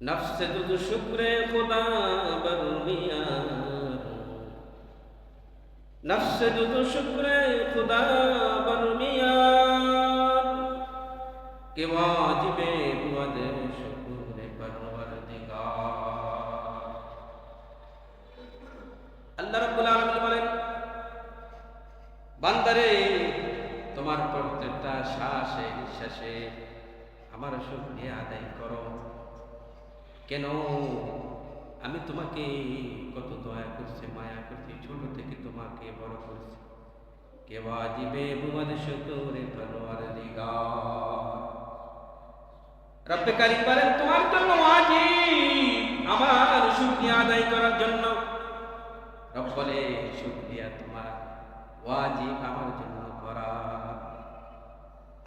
नफ्स तुझ शुक्र खुदा बरुनियार, नफ्स तुझ शुक्र खुदा बरुनियार के वाजिबे बुअद शुक्र परवरदिगार। আল্লাহ রাব্বুল আলামিন বলেন, বান্দারে তোমার প্রত্যেকটা শ্বাসে নিঃশ্বাসে আমার শুকরিয়া আদায় করো। কেন? আমি তোমাকে কত দয়া করছি, মায়া করছি, ছোট থেকে তোমাকে বড় করছি। কে ওয়াজিবে বুয়াদ শুকরে পরওয়ারদিগার। রব্বে কারীম বলেন, তোমার জন্য ওয়াজিব আমার শুকরিয়া আদায় করার জন্য। রব বলে, শুকরিয়া তোমার ওয়াজিব আমার জন্য করা।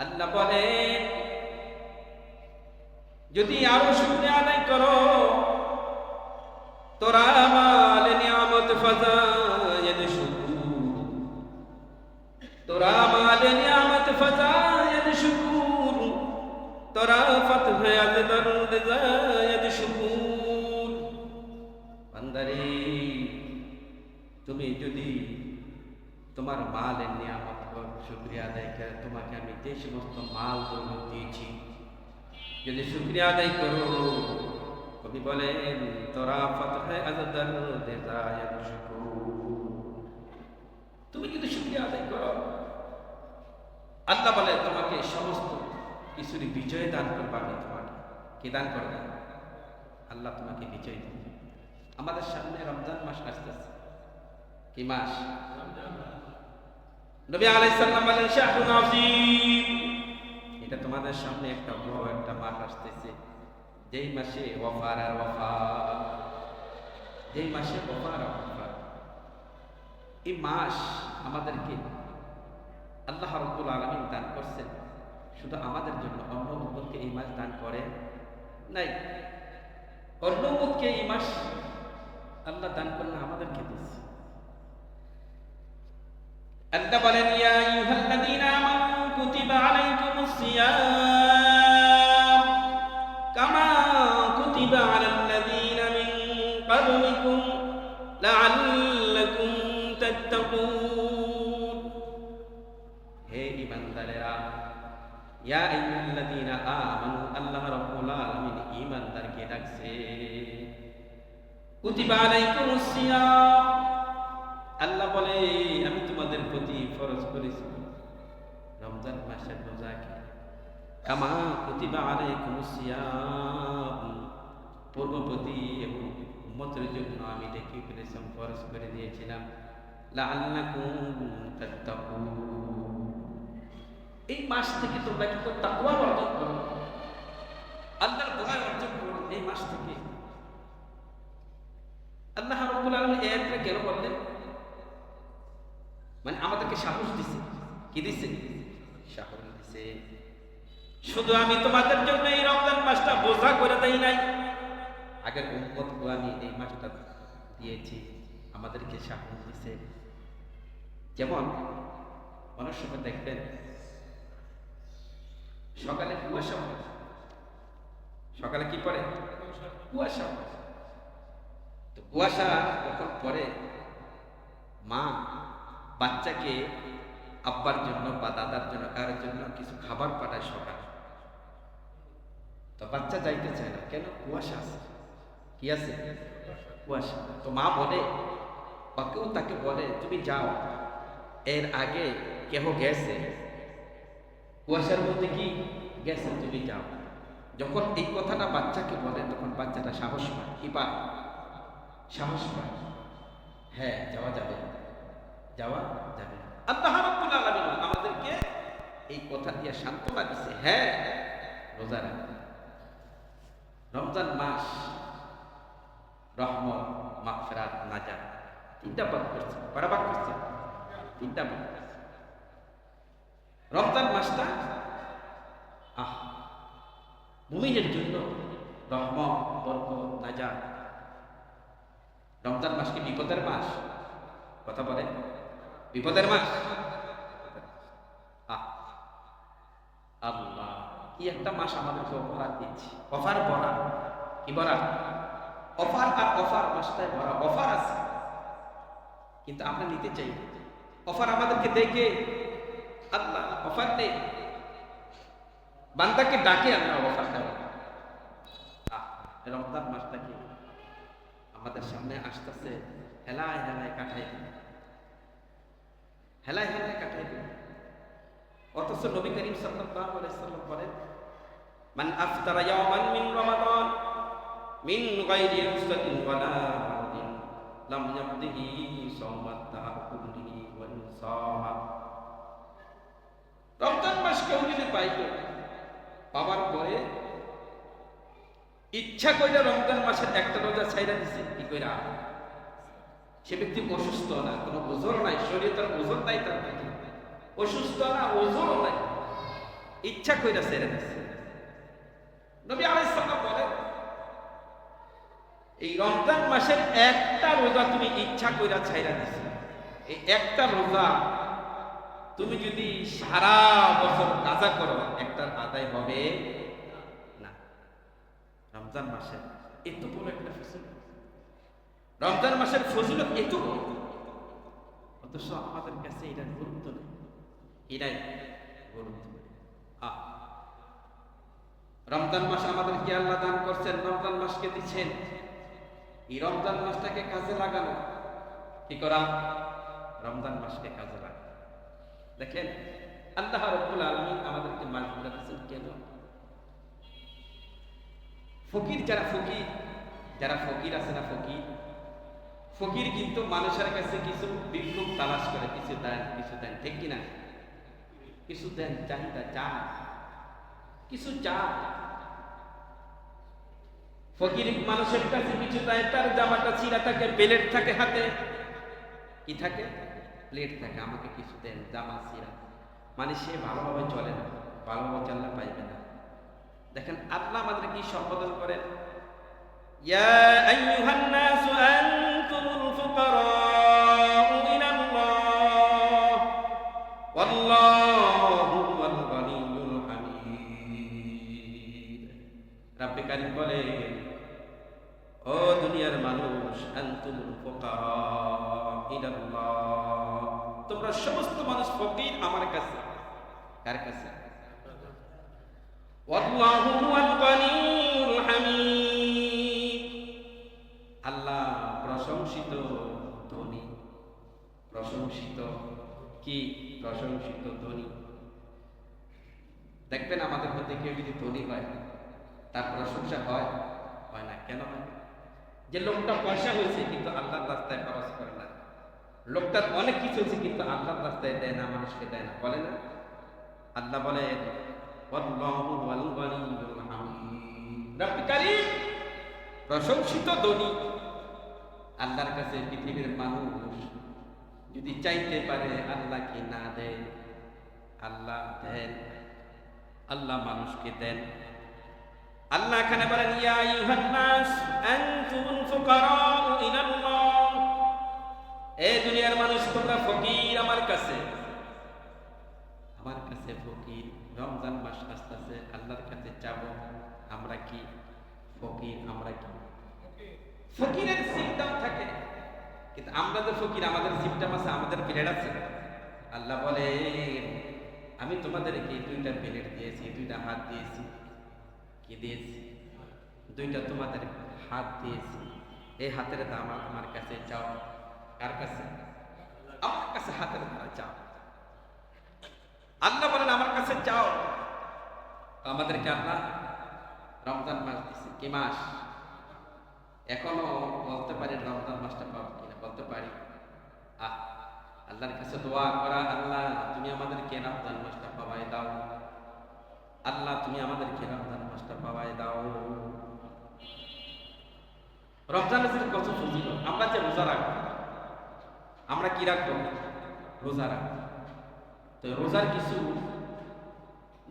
আল্লাহ বলেন, যদি আরো শুকরিয়া আদায় করো, তোরা মাল নিয়ামত ফাজায়েদ শুকুর, তোরা মাল নিয়ামত ফাজায়েদ শুকুর, তোরা ফতহ আজদর জায়েদ শুকুর। বান্দারে, তুমি যদি তোমার মালের নিয়ামত শুকরিয়া আদায় করে, তোমাকে আমি যে সমস্ত মাল দৌলত দিয়েছি যদি শুকরিয়া আদায় করো, কবি বলেন, তোরা ফতহ আজদর জায়েদ শুকুর। তুমি যদি শুকরিয়া আদায় করো, আল্লাহ বলে তোমাকে সমস্ত কিছুর বিজয় দান করবে। আমি তোমাকে কি দান করবে? আল্লাহ তোমাকে বিজয় দেবে। আমাদের সামনে রমজান মাস আসতেছে। কি মাস? নবী আলাইহিস সালাম বলেন, শাহরুন আযীম, এটা তোমাদের সামনে একটা বড় একটা মাস আসতেছে, যেই মাসে ওয়াফার আর ওয়াফা, যেই মাসে ওয়াফার আর ওয়াফা। এই মাস আমাদেরকে আল্লাহ রাব্বুল আলামিন দান করছেন শুধু আমাদের জন্য। অন্য উম্মতকে এই মাস দান করে নাই। অন্য উম্মতকে এই মাস আল্লাহ দান করলে আমাদেরকে দিয়েছে। আল্লাহ বলেন, ইয়া আইয়ুহাল্লাযীনা আমানু কুতিবা আলাইকুমুস সিয়াম কামা কুতিবা আলাল্লাযীনা মিন ক্বাবলিকুম লাআল্লাকুম তাত্তাকুন। হে ঈমানদারেরা, ইয়া আইয়ুহাল্লাযীনা আমানু, আল্লাহ রাব্বুল আলামিন ঈমানদারকে ডাকছে। কুতিবা আলাইকুমুস সিয়াম, আল্লাহ বলে আমি তোমাদের প্রতি ফরজ করেছি রমজান মাসের রোজাকে। কামা কুতিবা আলাইকুমুস সিয়াম, পূর্ববর্তী এবং উম্মতের জন্য আমি ডেকে ফেলেছিলাম, ফরজ করে দিয়েছিলাম। লাআল্লাকুম তাত্তাকুন, এই মাস থেকে তোমরা কি তাকওয়া অর্জন করো, আল্লাহর ভয় অর্জন করো এই মাস থেকে। আল্লাহ রাব্বুল আলামিন এই আয়াতটা কেন বললেন? মানে আমাদেরকে সাহস দিছে। কি দিছে? সাহস দিছে। শুধু আমি তোমাদের জন্য এই রমজান মাসটা বোঝা করে দেই নাই, আগের উম্মতকে আমি এই মাসটা দিয়েছি, আমাদেরকে সাহস দিছে। যেমন অনেক সময় দেখবেন সকালে কুয়াশা হয়, সকালে কি পড়ে? কুয়াশা। তো কুয়াশা যখন পড়ে, মা বাচ্চাকে আব্বার জন্য বা দাদার জন্য কারোর জন্য কিছু খাবার পাঠায় সকালে। তো বাচ্চা যাইতে চায় না, কেন? কুয়াশা আছে। কি আছে? কুয়াশা। তো মা বলে বা কেউ তাকে বলে, তুমি যাও, এর আগে কেহ গেছে, কুয়াশার মধ্যে কি গেছে, তুমি যাও। যখন এই কথাটা বাচ্চাকে বলে, তখন বাচ্চাটা সাহস পায়। কি পায়? সাহস পায়। হ্যাঁ, যাওয়া যাবে, যাওয়া যাবে। আল্লাহ রাব্বুল আলামিন আমাদেরকে এই কথা দিয়ে সান্ত্বনা দিচ্ছে। হ্যাঁ, রোজা রাখবে। রমজান মাস রহমত, মাগফিরাত, নাজাত, তিনটা ভাগ করছে। কয়টা ভাগ করছে? তিনটা ভাগ করছে। রমজান মাসটা মুমিনের জন্য রহমত, বরকত, নাজাত। রমজান মাস কি বিপদের মাস? কথা বলে, বিপদের মাস। আল্লাহ কি একটা মাস আমাদেরকে উপহার দিয়েছি, অফার ভরা। কি ভরা? অফার আর অফার, মাসটায় ভরা অফার আছে, কিন্তু আমরা নিতে চাই। অফার আমাদেরকে দেখে আল্লাহ, অফার নেই, বান্দাকে ডাকে আমরা অফার দেব। রমজান মাসটাকে আমাদের সামনে আসতেছে, হেলায় হেলায় কাটাই দিন, হেলায় হেলায় কাটাই দিন। অথচ নবী করিম সাল্লাল্লাহু আলাইহি সাল্লাম বলেন, মান আফতারা ইয়াওমান মিন রমাদান মিন গায়রি রুসতিন ওয়ালা মাদিন লাম ইয়াবদিহি সাওমাত তাআকুলিহি ওয়া ইনসামা। রমজান মাস কেউ যদি পাইতো, পাওয়ার পরে ইচ্ছা কইরা রমজান মাসের একটা রোজা ছাইরা দিছে, কি কইরা? সে ব্যক্তি অসুস্থ না, কোনো ওজর নাই, শরীরে তার ওজর নাই, তার অসুস্থ না, ওজরও নাই, ইচ্ছা কইরা ছেড়ে দিছে। নবী আলাইহিস সালাম বলেন, এই রমজান মাসের একটা রোজা তুমি ইচ্ছা কইরা ছাইরা দিছো, এই একটা রোজা তুমি যদি সারা বছর কাজা করো, একটার আদায় হবে না। রমজান মাসের এত বড় একটা ফজিলত, রমজান মাসের ফজিলত এত বড়, অথচ আমাদের কাছে এটার গুরুত্ব নেই, এটাই গুরুত্ব নেই। রমজান মাস আমাদেরকে আল্লাহ দান করছেন, রমজান মাসকে দিচ্ছেন, এই রমজান মাসটাকে কাজে লাগানো। কি করা? রমজান মাসকে কাজে লাগানো। দেখেন আল্লাহ রাব্বুল আলামিন আমাদেরকে মাসগুলো দিচ্ছেন কেন? ফকির যারা, যারা ফকির আছে না, ফকির কিন্তু মানুষের কাছে কিছু বিক্ষোভ তালাশ করে, কিছু দেন, ঠিক কিনা? কিছু দেন, চাহিদা চায়, কিছু চায়। ফকির মানুষের কাছে কিছু দেয়, তার জামাটা ছিঁড়া থাকে, প্লেট থাকে হাতে, কি থাকে? প্লেট থাকে, আমাকে কিছু দেন, জামা ছিঁড়া, মানে সে ভালোভাবে চলে না, ভালোভাবে চললে পাইবে না। দেখেন আল্লাহ আমাদের কি সম্বোধন করেন, ইয়া আইয়ুহান নাসু আনতুমুল ফুকারাউ ইলাল্লাহ ওয়াল্লাহু হুয়াল গনিয়্যুল হামিদ। রাব্বে কারীম বলে, ও দুনিয়ার মানুষ, আনতুমুল ফুকারাউ ইলাল্লাহ, তোমরা সমস্ত মানুষ ফকির আমার কাছে। কার কাছে? ওয়াল্লাহু হুয়াল গনিয়্যুল হামিদ, আল্লাহ প্রশংসিত ধনী, প্রশংসিত কি? প্রশংসিত ধনী। দেখবেন আমাদের মধ্যে কেউ যদি ধনী হয়, তার প্রশংসা হয় না। কেন হয়? যে লোকটা পয়সা হয়েছে কিন্তু আল্লাহর রাস্তায় খরচ করে না, লোকটার অনেক কিছু হয়েছে কিন্তু আল্লাহর রাস্তায় দেয় না, মানুষকে দেয় না, বলে না? আল্লাহ বলেন, ওয়াল্লাহু হুয়াল গনিয়্যুল হামিদ, রব্বুল কারীম প্রশংসিত ধনী। আল্লাহর কাছে পৃথিবীর মানুষ যদি চাইতে পারে, আল্লাহ কি না দেন? আল্লাহ দেন, আল্লাহ মানুষকে দেন। আল্লাহ এখানে বলেন, ইয়া আইয়ুহান নাস আনতুমুল ফুকারাউ ইলাল্লাহ, এই দুনিয়ার মানুষ তোমরা ফকির আমার কাছে, আমার কাছে ফকির। রমজান মাস আসতেছে, আল্লাহর কাছে যাব, আমরা কি ফকির? আমরা কি ফকিরের সিম্পটম থাকে, কিন্তু আমরা যে ফকির, আমাদের সিম্পটম আছে, আমাদের প্লেট আছে। আল্লাহ বলে, আমি তোমাদেরকে 2টা প্লেট দিয়েছি, 2টা হাত দিয়েছি। কি দিয়েছি? 2টা তোমাদের হাত দিয়েছি। এই হাতের দাম আমার কাছে চাও। কার কাছে? আমার কাছে হাতের দ্বারা চাও। আল্লাহ বলেন, আমার কাছে চাও। আমাদেরকে আল্লাহ রমজান মাস দিচ্ছে। কি মাস? এখনো বলতে পারি রমজান মাসটা পাবো কিনা, বলতে পারি? আল্লাহর কাছে দোয়া করা, আল্লাহ তুমি আমাদেরকে রমজান মাসটা পাওয়াই দাও, আল্লাহ তুমি আমাদেরকে রমজান মাসটা পাওয়াই দাও। রমজান মাসের কত ফজিলত। আমরা যে রোজা রাখবো, আমরা কি রাখবো? রোজা রাখবো। তো রোজার কিছু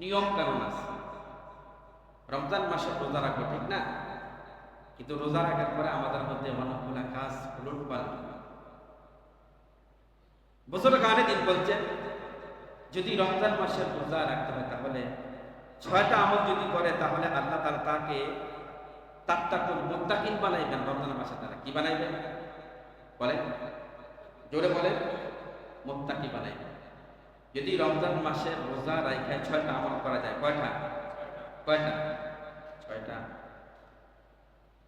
নিয়ম কারণ আছে। রমজান মাসে রোজা রাখবো, ঠিক না? কিন্তু রোজা রাখার পরে আমাদের মধ্যে অনেকগুলা কাজ উলটপালট। বুজুর্গ দিন বলছেন, যদি রমজান মাসের রোজা রাখতে হয় তাহলে 6টা আমল যদি করে, তাহলে আল্লাহ তাআলা তাকে তাত্তাকুন মুত্তাকিন বানাইবেন রমজান মাসে। তারা কি বানাইবেন বলেন, জোরে বলেন, মুত্তাকি বানাইবেন। যদি রমজান মাসে রোজা রাখায় 6টা আমল করা যায়, কয়টা? 6টা।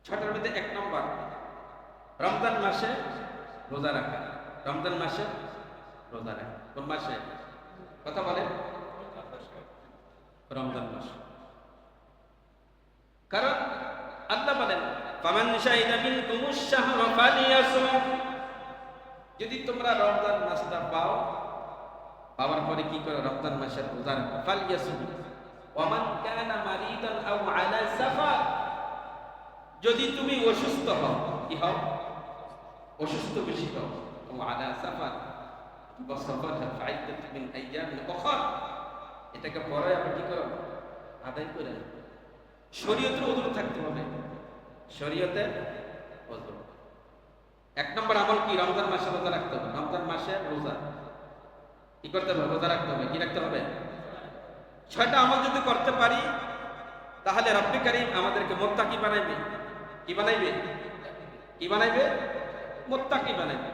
6টার মধ্যে 1 নম্বর রমজান মাসে রোজা রাখা। রমজান মাসে রোজা রাখা কোন মাসে? কথা বলেন, রমজান মাসে। কারণ আল্লাহ বলেন ফামান শাহিদা মিনকুমুশ শাহরা ফালিয়াসুম, যদি তোমরা রমজান মাসটা পাও, পাওয়ার পরে কি করে? রমজান মাসের রোজা রাখো। ফালিয়াসুম ওয়ামান কানা মারিদান আও আলা সাফার, যদি তুমি অসুস্থ হও, কি হও? অসুস্থ বেশি হও, ও আলা সাফার ওয়াসাফার ফাইদাত মিন আইয়ামিন উখরা, এটাকে পরে আপনি কি করো? আদায় করে। শরীয়তের ওযর থাকতে হবে, শরীয়তে ওযর। 1 নম্বর আমল কি? রমজান মাসে রোজা রাখতে হবে। রমজান মাসে রোজা কি করতে হবে? রোজা রাখতে হবে। কি রাখতে হবে? 6টা আমল যদি করতে পারি তাহলে রব্বে কারীম আমাদেরকে মুত্তাকি বানাইবে। কি বানাইবে? কি বানাইবে? মুত্তাকি বানাইবে।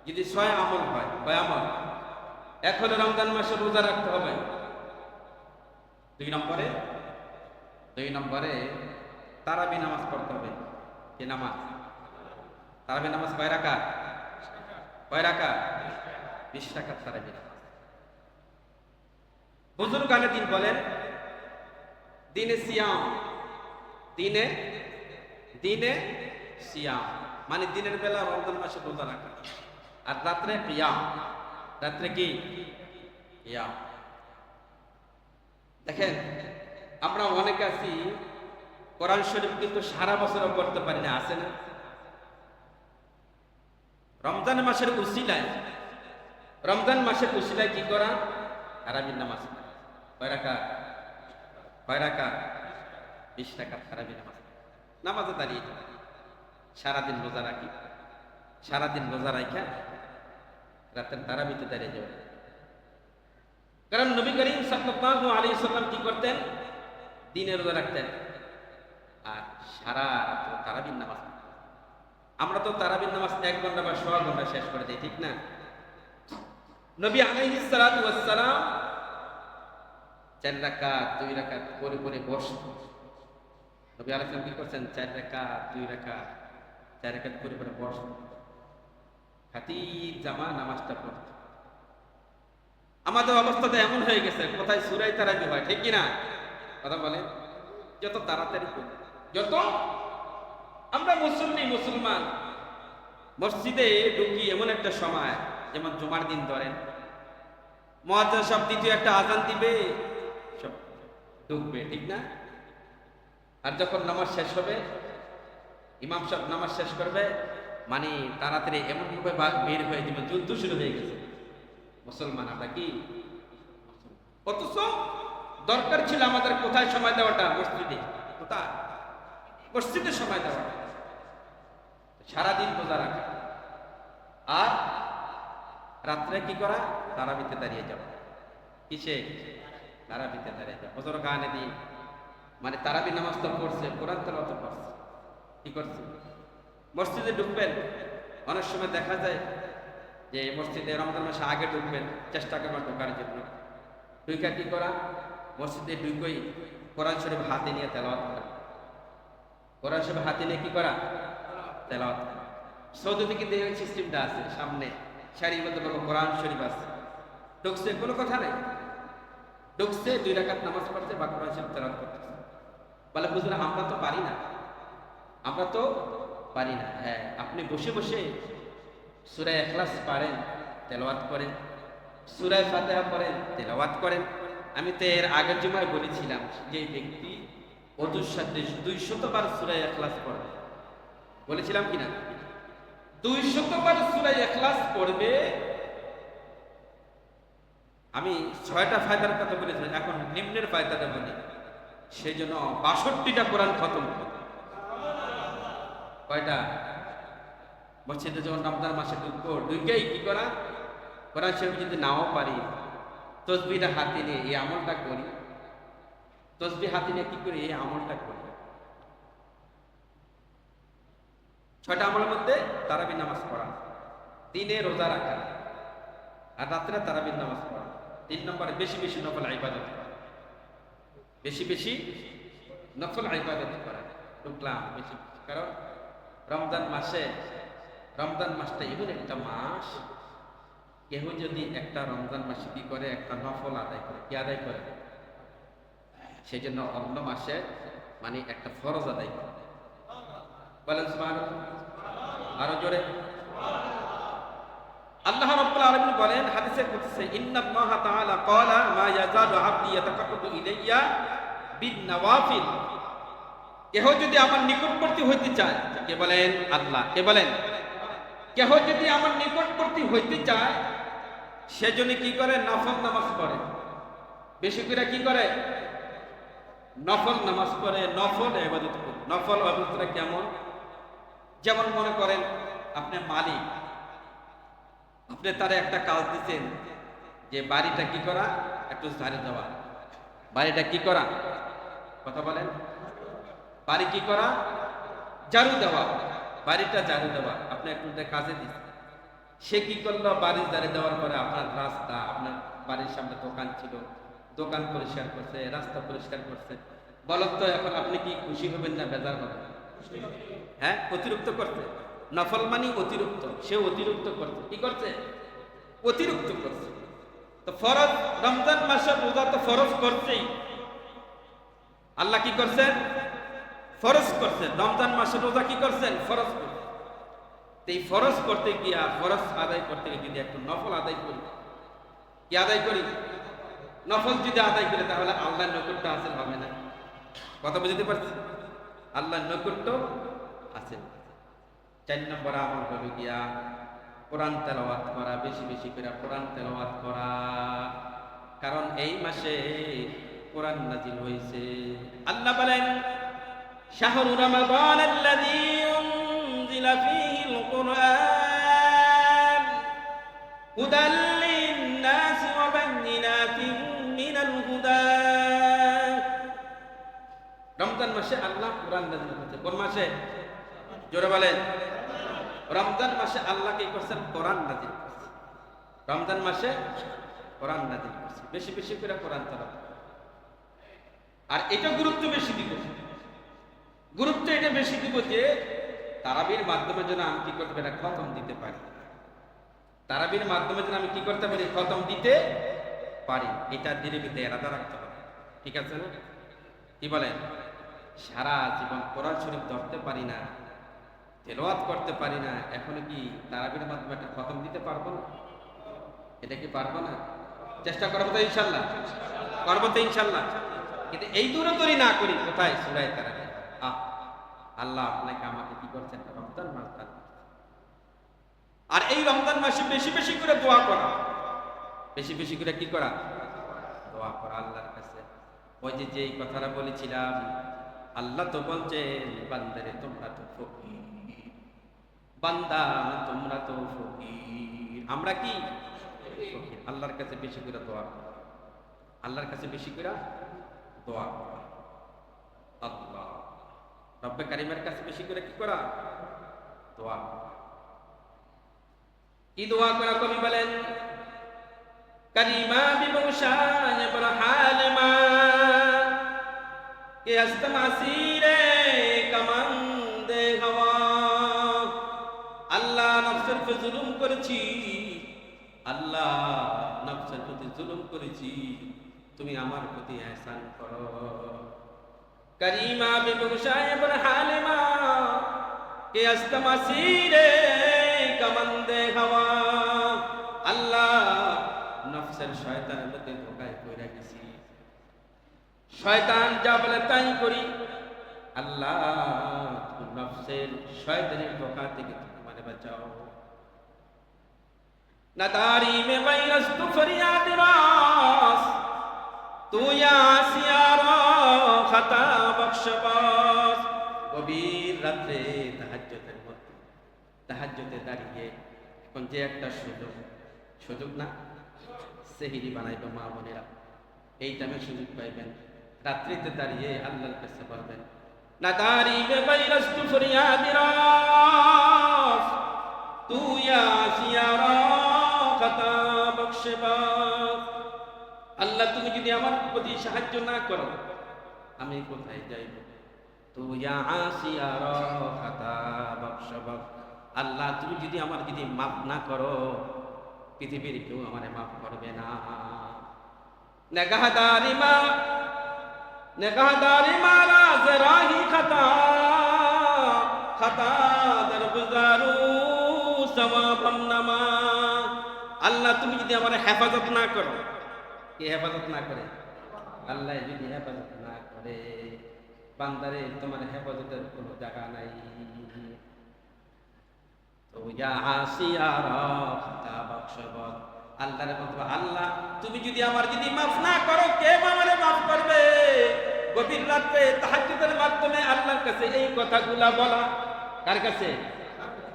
যদি 6 আমল হয়, কয় আমল? এক হলো রমজান মাসে রোজা রাখতে হবে। 2 নম্বরে তারাবি নামাজ পড়তে হবে। কি নামাজ? তারাবি নামাজ কয় রাকাত? 20 রাকাত তারাবি নামাজ। বুজুর্গ আলে দিন বলেন দিনে সিয়াম, দিনে সিয়াম মানে দিনের বেলা রমজান মাসে রোজা রাখা, আর রাত্রে কিয়াম। রাত্রে কি? কিয়াম। দেখেন আমরা অনেকে আছি কোরআন শরীফ কিন্তু সারা বছরও পড়তে পারি না, আছে না? রমজান মাসের উসিলায় কি করা? তারাবির নামাজ। কয় রাকাত? 20 রাকাত তারাবির নামাজ। নামাজে দাঁড়িয়ে সারাদিন রোজা রাখি, সারাদিন রোজা রাখা রাতের তারাবিতে দাঁড়িয়ে যাবে। কারণ নবী করিম সাল্লাল্লাহু আলাইহি সাল্লাম কি করতেন? দিনে রোজা রাখতেন আর সারা রাত তারাবির নামাজ। আমরা তো তারাবির নামাজ 1 ঘন্টা বা 1.5 ঘন্টা শেষ করে দিই, ঠিক না? নবী আলাইহিস সালাতু ওয়াস সালাম 4 রাকাত 2 রাকাত করে করে বসতেন। নবী আলাইহিস সালাম কি করছেন? 4 রাকাত 2 রাকাত 4 রাকাত করে করে বসতেন, খাতিব জামা নামাজটা পড়তেন। আমাদের অবস্থাটা এমন হয়ে গেছে, কোথায় সূরা তারাবি হয়, ঠিক কি না? কথা বলেন, যত তাড়াতাড়ি যত আমরা মুসলমান মসজিদে ঢুকি এমন একটা সময়, যেমন জুমার দিন ধরেন মুয়াজ্জিন সব দ্বিতীয় একটা আযান দিবে, সব ঢুকবে, ঠিক না? আর যখন নামাজ শেষ হবে, ইমাম সাহেব নামাজ শেষ করবে, মানে তাড়াতাড়ি এমন ভাবে বের হয়ে যাবে, যুদ্ধ শুরু হয়ে গেছে। মুসলমান আমরা কি? অথচ দরকার ছিল আমাদের কোথায় সময় দেওয়াটা? মসজিদে। কোথায়? মসজিদে সময় দেওয়াটা। সারাদিন রোজা রাখা আর রাত্রে কি করা? তারাবিতে দাঁড়িয়ে যাওয়া। কিসে? তারাবিতে দাঁড়িয়ে যাওয়া। হজর গানে দিয়ে মানে তারাবি নামাজ তো পড়ছে, কোরআন তেলাওয়াত করছে, কি করছে? মসজিদে ঢুকবেন, অনেক সময় দেখা যায় যে মসজিদে রমজান মাসে আগে ঢুকবেন, চেষ্টা করবেন ঢোকার জন্য। ঢুকা কি করা? মসজিদে ঢুকই কোরআন শরীফ হাতে নিয়ে তেলাওয়াত করা। কোরআন শরীফ হাতে নিয়ে কি করা? তেলাওয়াত করা। সৌদিতে কিন্তু এই সিস্টেমটা আছে, সামনে সারিবদ্ধ কোরআন শরীফ আছে। ঢুকছে, কোনো কথা নেই, ঢুকছে 2 রাকাত নামাজ পড়ছে বা কোরআন শরীফ তেলাওয়াত করতেছে। বলে হুজুর আমরা তো পারি না, হ্যাঁ, আপনি বসে বসে সূরা ইখলাস পারেন, তেলাওয়াত করেন, সূরা ফাতিহা পড়েন, তেলাওয়াত করেন। আমি তো এর আগের জুমায় বলেছিলাম যে ব্যক্তি ওযুর সাথে 200 বার সূরা ইখলাস পড়বে, বলেছিলাম কিনা? 200 বার সূরা ইখলাস পড়বে। আমি 6টা ফায়দার কথা বলেছিলাম, এখন নিম্নের ফায়দাটা বলি। সেই জন্য 62টা কোরআন খতম। কয়টা? মসজিদে যখন রমজান মাসে ঢুকবো, ঢুকেই কি করা? কোরআন শরীফ যদি নাও পারি, তসবিহটা হাতে নিয়ে এই আমলটা করি। তসবিহ হাতে নিয়ে কি করি? এই আমলটা করি। 6টা আমলের মধ্যে তারাবি নামাজ পড়া, দিনে রোজা রাখা, আর রাত্রে তারাবির নামাজ পড়া। 3 নম্বরে বেশি বেশি নফল ইবাদত করা, বেশি বেশি নফল ইবাদত করা, ঢুকলাম বেশি বেশি। কারণ রমজান মাসটা এমন একটা মাস, কেউ যদি একটা রমজান মাসে কি করে, একটা নফল আদায় করে, কি আদায় করে, সেই জন্য অন্য মাসে মানে একটা ফরজ আদায় করে। বলেন সুবহানাল্লাহ, আরো জোরে। আল্লাহ রাব্বুল আলামিন বলেন হাদিসে কুদসি, ইন্নাল্লাহা তাআলা ক্বালা মা ইয়াজালু আবদি ইয়াতাকাররাবু ইলাইয়া বিন নওয়াফিল। কেহ যদি আমার নিকটবর্তী হইতে চায়, কে বলেন? আল্লাহ। কে বলেন? কেহ যদি আমার নিকটবর্তী হইতে চায়, সেজন্য কি করে? নফল নামাজ পড়ে, বেশি করে কি করে? নফল নামাজ পড়ে, নফল ইবাদত করে। নফল ইবাদতটা কেমন? যেমন মনে করেন আপনি মালিক, আপনি তারে একটা কাজ দিচ্ছেন যে বাড়িটা কি করা, একটু ঝাড়ু দেওয়া। বাড়িটা কি করা? কথা বলেন। বাড়ি কি করা? ঝাড়ু দেওয়া। বাড়িটা ঝাড়ু দেওয়া আপনি একটু কাজে দিচ্ছেন। সে কি করলো? বাড়ি ঝাড়ু দেওয়ার পরে আপনার রাস্তা, আপনার বাড়ির সামনে দোকান ছিল, দোকান পরিষ্কার করছে, রাস্তা পরিষ্কার করছে। বলেন তো এখন আপনি কি খুশি হবেন না বেজার হবেন? হ্যাঁ, অতিরিক্ত করছে। নফল মানে অতিরিক্ত, সে অতিরিক্ত করছে। কি করছে? অতিরিক্ত করছে। তো ফরজ, রমজান মাসে রোজা তো ফরজ করছেই। আল্লাহ কি করছেন? ফরজ করছেন। রমজান মাসে রোজা কি করছেন? ফরজ করছেন। এই ফরজ করতে গিয়া, ফরজ আদায় করতে গিয়ে যদি একটু নফল আদায় করি, কি আদায় করি? নফল যদি আদায় করি তাহলে আল্লাহর নৈকট্য হাসিল হবে না। কথা বুঝতে পারছি? আল্লাহর নৈকট্য হাসিল। 4 নম্বর আমল হলো গিয়া কোরআন তেলাওয়াত করা, বেশি বেশি করে কোরআন তেলাওয়াত করা। কারণ এই মাসে কোরআন নাজিল হয়েছে। আল্লাহ বলেন, শাহরু রমাদান আল্লাযী উনজিলা ফীহিল কুরআন হুদাল লিন-নাসি ওয়া বায়িনাতিন মিনাল হুদা। রমজান মাসে আল্লাহ কোরআন নাজিল করেছে। কোন মাসে? জোরে বলেন। রমজান মাসে আল্লাহ কি করছেন? কোরআন নাজিল করছে। রমজান মাসে কোরআন নাজিল করছে। বেশি বেশি করে কোরআন তেলাওয়াত। আর এটা গুরুত্ব বেশি দিব, গুরুত্ব এটা বেশি দিব যে তারাবির মাধ্যমে যেন আমি কি করতে পারি? খতম দিতে পারি। তারাবির মাধ্যমে যেন আমি কি করতে পারি? খতম দিতে পারি। এটা ধীরে ধীরে এরাদা রাখতে হবে। ঠিক আছে না? কি বলেন? সারা জীবন কোরআন শরীফ ধরতে পারি না, তেলাওয়াত করতে পারি না, এখনো কি তারাবির মাধ্যমে একটা খতম দিতে পারবো না? এটা কি পারবো না? চেষ্টা করবো তো ইনশাল্লাহ, করবো তো ইনশাল্লাহ। কিন্তু এই দূরত্বই না করি কোথায়? সূরা তারাবি। আল্লাহ আপনাকে আমাকে কি করছেন? রমজান মাস দান করছেন। আর এই রমজান মাসে বেশি বেশি করে দোয়া করা, বেশি বেশি করে কি করা? দোয়া করা আল্লাহর কাছে। ওই যে যেই কথাটা বলেছিলাম, আল্লাহ তো বলছেন, বান্দারে তোমরা তো ফকির, বান্দা তোমরা তো ফকির। আমরা কি ফকির? আল্লাহর কাছে বেশি করে দোয়া করা, আল্লাহর কাছে বেশি করে দোয়া করা। আল্লাহ রব্বে কারিমের কাছে বেশি করে কি করা? দোয়া করা। কি দোয়া করা? কবি বলেন, কারিমা বিমুশায় বরহালমা কে আস্তমাসিরে কামান্দে হওয়া। আল্লাহ নফসের উপর জুলুম করেছি, আল্লাহ নফসের প্রতি জুলুম করেছি, তুমি আমার প্রতি ইহসান করো। কারিমা বিমুশায় বরহালমা কে আস্তমাসিরে কামান্দে হওয়া। আল্লাহ নফসের শয়তানের মধ্যে ধোকায় পড়ে গেছি, শয়তান যা বলে তাই করি। আল্লাহ নফসের শয়তানের ধোকা থেকে তুমি মানে বাঁচাও। নাদারি মে বাইরাস তু ফরিয়াদ রাস তু ইয়াসিয়ার খাতা বখশবাস। গভীর রাতে তাহাজ্জুদের মধ্যে, তাহাজ্জুদে দাঁড়িয়ে এখন যে একটা সুযোগ না, সেহরি বানাইবে মা বোনেরা, এই টাইমে সুযোগ পাইবেন। রাত্রিতে দাঁড়িয়ে আল্লাহর কাছে বলবেন, নাদারি বে বাইরাস তু ফরিয়াদ রাস বাকশবাক। আল্লাহ তুমি যদি আমার প্রতি সাহায্য না করো আমি কোথায় যাইব? তো ইয়া আসিয়া রাখাতা বাকশবাক। আল্লাহ তুমি যদি আমার যদি মাফ না করো পৃথিবীর কেউ আমারে মাফ করবে না। নেগাহদারি মা নেগাহদারি মারা জরাহি খাতা খাতা দরগুজারু সওয়াবাম নামা। আল্লাহ তুমি যদি আমার হেফাজত না করো, কে হেফাজত না করে? আল্লাহ যদি হেফাজত না করে বান্দারে তোমার হেফাজতের কোনো জায়গা নাই। তো ইয়া আসিয়া রাখাতা বাকশবাক। আল্লাহর বলবো আল্লাহ তুমি যদি আমার যদি মাফ না করো কে আমারে মাফ করবে? গভীর রাতে তাহাজ্জুদের মাধ্যমে আল্লাহর কাছে এই কথাগুলা বলা, কার কাছে?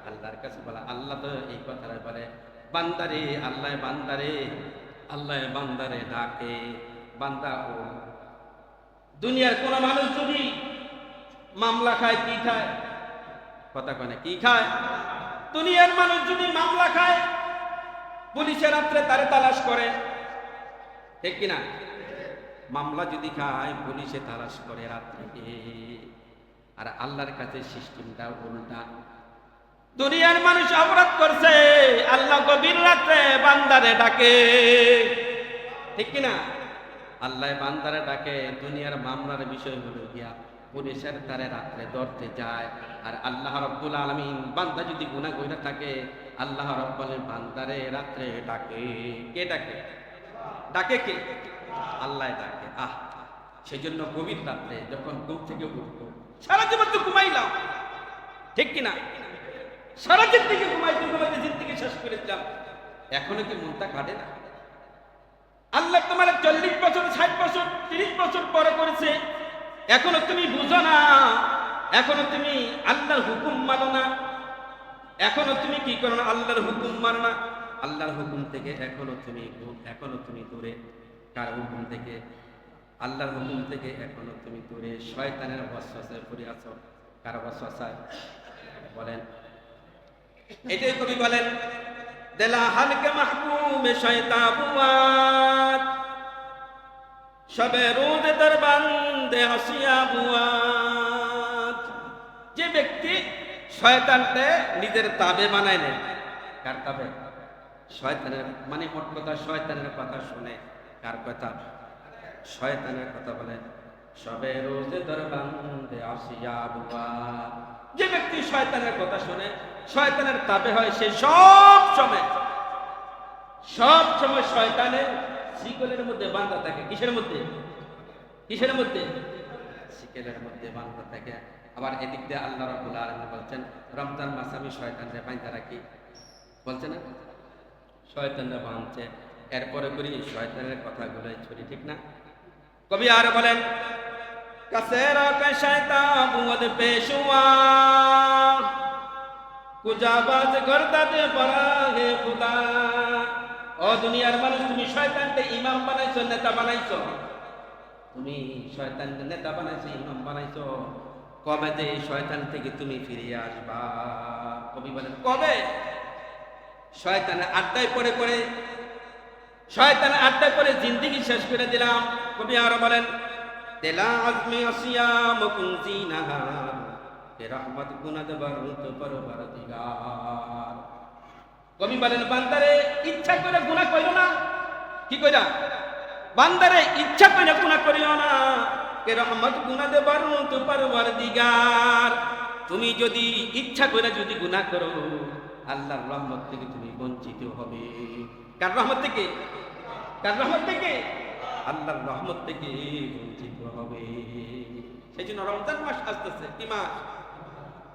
আল্লাহর কাছে বলা। আল্লাহ তো এই কথাটা বলে বান্দারে, আল্লাহ বান্দারে, আল্লাহ বান্দারে ডাকে। বান্দা ও দুনিয়ার কোন মানুষ যদি মামলা খায় কি খায়? কথা কয় না, কি খায়? দুনিয়ার মানুষ যদি মামলা খায় পুলিশে রাত্রে তারে তালাশ করে, ঠিক কিনা? মামলা যদি খায় পুলিশে তালাশ করে রাত্রে। আর আল্লাহর কাছে সিস্টেমটা উল্টা। দুনিয়ার মানুষ অপরাধ করছে, আল্লাহ গভীর রাত্রে বান্দারে ডাকে, ঠিক কিনা? আল্লাহ বান্দারে ডাকে। দুনিয়ার মামলার বিষয় হলো গিয়া পুলিশের তারে রাত্রে ধরতে যায়। আর আল্লাহ রাব্বুল আলামিন বান্দা যদি গুনাহ কইরা থাকে আল্লাহ রাব্বুল বান্দারে রাত্রে ডাকে। কে ডাকে? ডাকে কে? আল্লাহ ডাকে। সেজন্য গভীর রাত্রে যখন ঘুম থেকে উঠতো, সারা জীবন তো ঘুমাইলাম, ঠিক কিনা? সারা জিন্দেগি ঘুমাইতে ঘুমাইতে জিন্দেগি শেষ করে দিলাম, এখনো কি মনটা কাটে না? আল্লাহ তোমার 40 বছর 60 বছর 30 বছর পরে করেছে, এখনো তুমি বুঝো না, এখনো তুমি আল্লাহর হুকুম মানো না, এখনো তুমি কি করো না? আল্লাহর হুকুম মানো না। আল্লাহর হুকুম থেকে এখনো তুমি দূরে। কার হুকুম থেকে? আল্লাহর হুকুম থেকে এখনো তুমি দূরে। শয়তানের ওয়াসওয়াসায় পড়ে আছো। কার ওয়াসওয়াসায়? বলেন। এটাই কবি বলেন দেলা হালকে মাহকুমে শয়তান বুয়াত সবে রোদ দরবান্দে হাসিয়া বুয়াত। যে ব্যক্তি শয়তানকে নিজের তাবে বানায় নেয়, কার তাবে? শয়তানের। মানে মোট কথা শয়তানের কথা শুনে। কার কথা? শয়তানের কথা বলে। সবে রোজ দরবান্দে হাসিয়া বুয়াত। যে ব্যক্তি শয়তানের কথা শুনে শয়তানের তাবে হয়, সে সব সময় শয়তানের শিকলের মধ্যে বাঁধা থাকে। কিসের মধ্যে? কিসের মধ্যে? শিকলের মধ্যে বাঁধা থাকে। আবার এদিক দিয়ে আল্লাহ রাব্বুল আলামিন বলছেন রমজান মাস আমি শয়তানরে বাঁধা রাখি, বলছে না? শয়তানরা বাঁধছে, এরপরে করি শয়তানের কথাগুলো ছড়ি, ঠিক না? কবি আর বলেন কাসেরা কা শয়তান বুদ পেশুয়া কুজাবাজ গর্দাতে পরাহে খুদা। ও দুনিয়ার মানুষ, তুমি শয়তানকে ইমাম বানাইছো, নেতা বানাইছো। তুমি শয়তানকে নেতা বানাইছো, ইমাম বানাইছো। কবে যে শয়তান থেকে তুমি ফিরে আসবা? কবি বলেন কবে? শয়তানের আড্ডায় পড়ে জিন্দেগি শেষ করে দিলাম। কবি আর বলেন তেলা আজমি আসিয়াম কুনজিনাহা কে রহমত গুনাদ বরুত পরবর্তীগার। কবি বলেন বান্দারে ইচ্ছা করে গুনাহ করিও না। কি কইরা? বান্দারে ইচ্ছা করে গুনাহ করিও না, কে রহমত গুনাদ বরুত পরবর্তীগার। তুমি যদি ইচ্ছা করে যদি গুনাহ করো আল্লাহর রহমত থেকে তুমি বঞ্চিত হবে। কার রহমত থেকে? কার রহমত থেকে? আল্লাহর রহমত থেকে বঞ্চিত হবে। সেই জন্য রমজান মাস আসতেছে। কি মাস?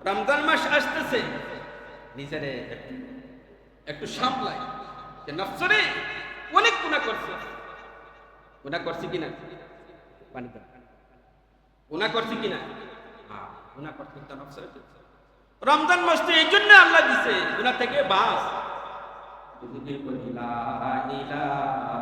রমজান মাস আসতেছে। নিজেরে একটু সামলায় যে নফসরে অনেক গুনাহ করছে। গুনাহ করছি কিনা? পানি দাও। গুনাহ করছি কিনা? হ্যাঁ, গুনাহ করতে তো নফসরে। রমজান মাস তো এই জন্য আল্লাহ দিছে গুনাহ থেকে বাঁচ। যদি বলি লা ইলাহা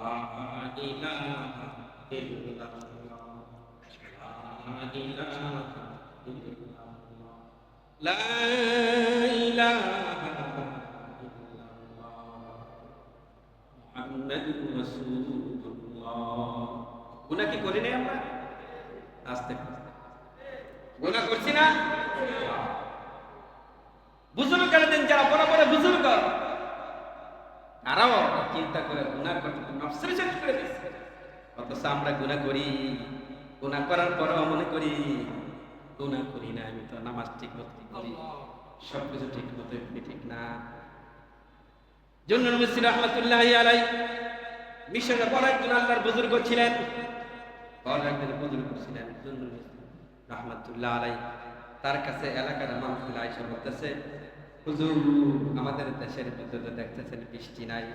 ইলাহা ইল্লাল্লাহ, লা ইলাহা ইল্লাল্লাহ, লা ইলাহা ইল্লাল্লাহ, মুহাম্মাদুর রাসূলুল্লাহ। গুনাহ কি করি নাই আমরা? আস্তে গুনাহ করছি না? বুজুর্গ দিন যারা বড় বড় বুজুর্গ তারাও চিন্তা করে গুনাহ করতে নফসের শেষ করে দিচ্ছে। অথচ আমরা গুনাহ করি, গুনাহ করার পরেও মনে করি গুনাহ করি না, আমি তো নামাজ ঠিক মতো করি, সবকিছু ঠিক মতো ঠিক না। জুন্নুল মিসরি রাহমাতুল্লাহি আলাইহি মিশরে বড় একজন আল্লাহর বুজুর্গ ছিলেন, বড় একজন বুজুর্গ ছিলেন জুন্নুল মিসরি রাহমাতুল্লাহি আলাইহি। তার কাছে এলাকার মানুষগুলো আইসা বলতেছে, হুজুর আমাদের দেশের ভিতরে দেখতেছেন বৃষ্টি নাই,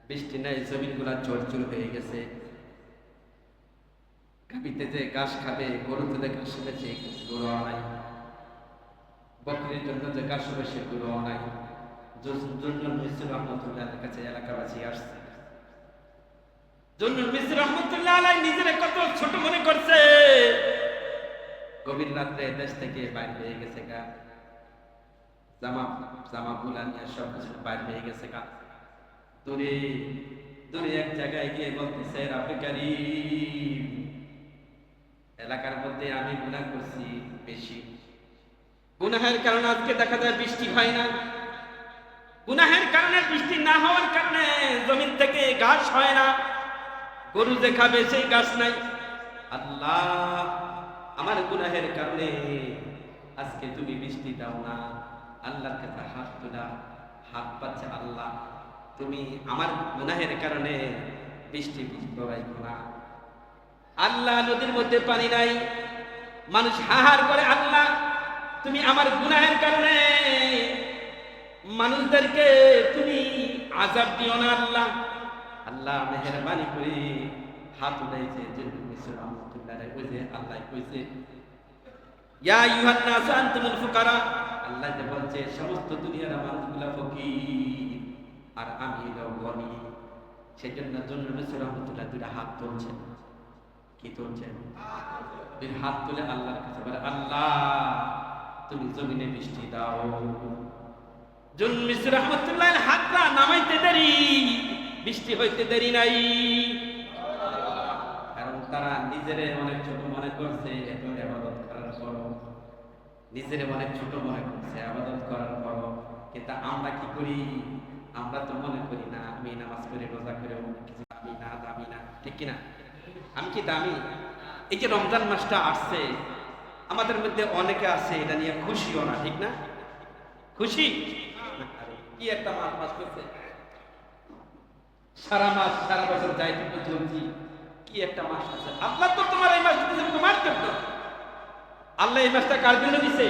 বৃষ্টি নাই, জমিনগুলা চড়চড় হয়ে গেছে, গাভীতে যে ঘাস খাবে, গরুতে যে ঘাস হবে সে গরু নাই, বকরির জন্য যে ঘাস হবে সে গরু নাই। জুন্নুল মিসরি রাহমাতুল্লাহির কাছে এলাকাবাসী আসছে। জুন্নুল মিসরি রাহমাতুল্লাহি আলাইহি নিজের কত ছোট মনে করছে, গভীর রাত্রে দেশ থেকে বাইরে হয়ে গেছে গা, জামা বুলা নিয়ে সব কিছু বাইরে হয়ে গেছে গা। দূরে দূরে এক জায়গায় গিয়ে বলতেছে, রাব্বে কারীম, এলাকার মধ্যে আমি গুনাহ করছি বেশি, গুনাহের কারণে আজকে দেখা যায় বৃষ্টি হয় না, গুনাহের কারণে বৃষ্টি না হওয়ার কারণে জমিন থেকে ঘাস হয় না, গরু যে খাবে সেই ঘাস নাই। আল্লাহ, আমার গুনাহের কারণে আজকে তুমি বৃষ্টি দাও না। আল্লাহর কাছে হাত তোলা, হাত পাচ্ছে, আল্লাহ তুমি আমার গুনাহের কারণে বৃষ্টি প্রবাহিত না। আল্লাহ নদীর মধ্যে পানি নাই, মানুষ হাহার করে, আল্লাহ তুমি আমার গুনাহের কারণে মানুষদেরকে তুমি আযাব দিও না। আল্লাহ আল্লাহ মেহেরবানি করে হাত উঠাইছে। জুন্নুল মিসরি রাহমাতুল্লাহি আলাইহি কইছে, আল্লাহ কইছে, ইয়া আইয়ুহান নাস আনতুমুল ফুকারা, আল্লাহ যে বলছে সমস্ত দুনিয়ার মানুষগুলা ফকির আর আমি হলো গনি। সেজন্য জুন্নুল মিসরি রাহমাতুল্লাহি দুইটা হাত তুলছেন। কি তুলছেন? দুই হাত তুলে আল্লাহর কাছে বলে, আল্লাহ তুমি জমিনে বৃষ্টি দাও। জুন্নুল মিসরি রাহমাতুল্লাহির হাতটা নামাইতে দেরি, বৃষ্টি হইতে দেরি নাই, কারণ তারা নিজেরে অনেক ছোট মনে করছে। এত ইবাদত করার পরও নিজেরে অনেক ছোট মনে করছে ইবাদত করার পরও। কিন্তু আমরা কি করি? আমরা তো মনে করি না আমি নামাজ পড়ে রোজা করে কিছু দামি না, দামি না, ঠিক কিনা? আমি কি দামি? এই যে রমজান মাসটা আসছে, আমাদের মধ্যে অনেকে আছে এটা নিয়ে খুশিও না, ঠিক না? খুশি কি একটা মাস মাস করছে, সারা মাস সারা বছর যাই কিন্তু চলছি, কি একটা মাস আছে। আল্লাহ তো তোমার এই মাস দিতে তোমার জন্য। আল্লাহ এই মাসটা কার জন্য দিছে?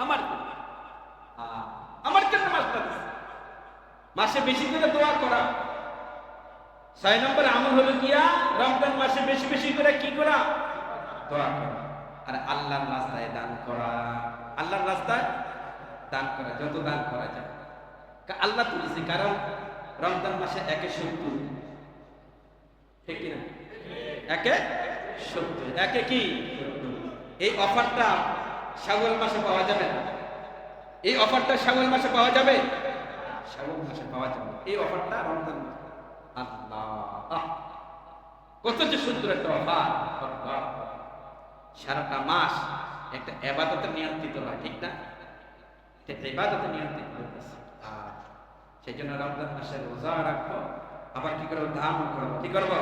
আমার জন্য। আমার জন্য মাসটা দিছে। মাসে বেশি করে দোয়া করা। 6 নম্বর আমল হলো কিয়া, রমজান মাসে বেশি বেশি করে কি করা? দোয়া করা। আর আল্লাহর রাস্তায় দান করা। আল্লাহর রাস্তায় দান করা, যত দান করা যায়। আল্লাহ তুলেছে, কারণ রমজান মাসে 170, ঠিক কিনা? 170, কি এই অফারটা শাওয়াল মাসে পাওয়া যাবে না? এই অফারটা শাওয়াল মাসে পাওয়া যাবে? শাওয়াল মাসে পাওয়া যাবে এই অফারটা রমজান মাসে। আল্লাহ, কত যে সুন্দর একটা অফার! সারাটা মাস একটা ইবাদতে নিয়ন্ত্রিত হয়, ঠিক না? এটা ইবাদতে নিয়ন্ত্রিত হইতেছে। সেই জন্য রমজান মাসে রোজা রাখবো, আবার কি করবো? দান করবো। কি করবো?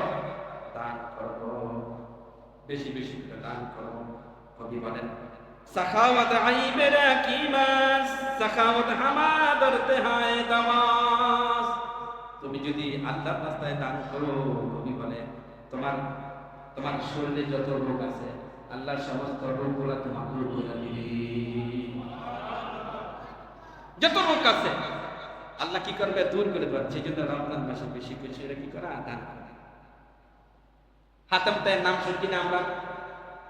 দান করবো, বেশি বেশি করে দান করবো। কবি বলেন, সাখাওয়াত আইবেরা কি মাস, সাখাওয়াত হামাদর তেহায় দামাস। তুমি যদি আল্লাহর রাস্তায় দান করো, কবি বলে তোমার শরীরে যত রোগ আছে আল্লাহর সমস্ত রোগগুলো তোমার দূর করে দিবে। যত রোগ আছে আল্লাহ কি করবে? দূর করে দেবে। সেই জন্য রমজান মাসে বেশি বেশি কি করা? দান করা। হাতেম তাইয়ের নাম শুনছি না আমরা?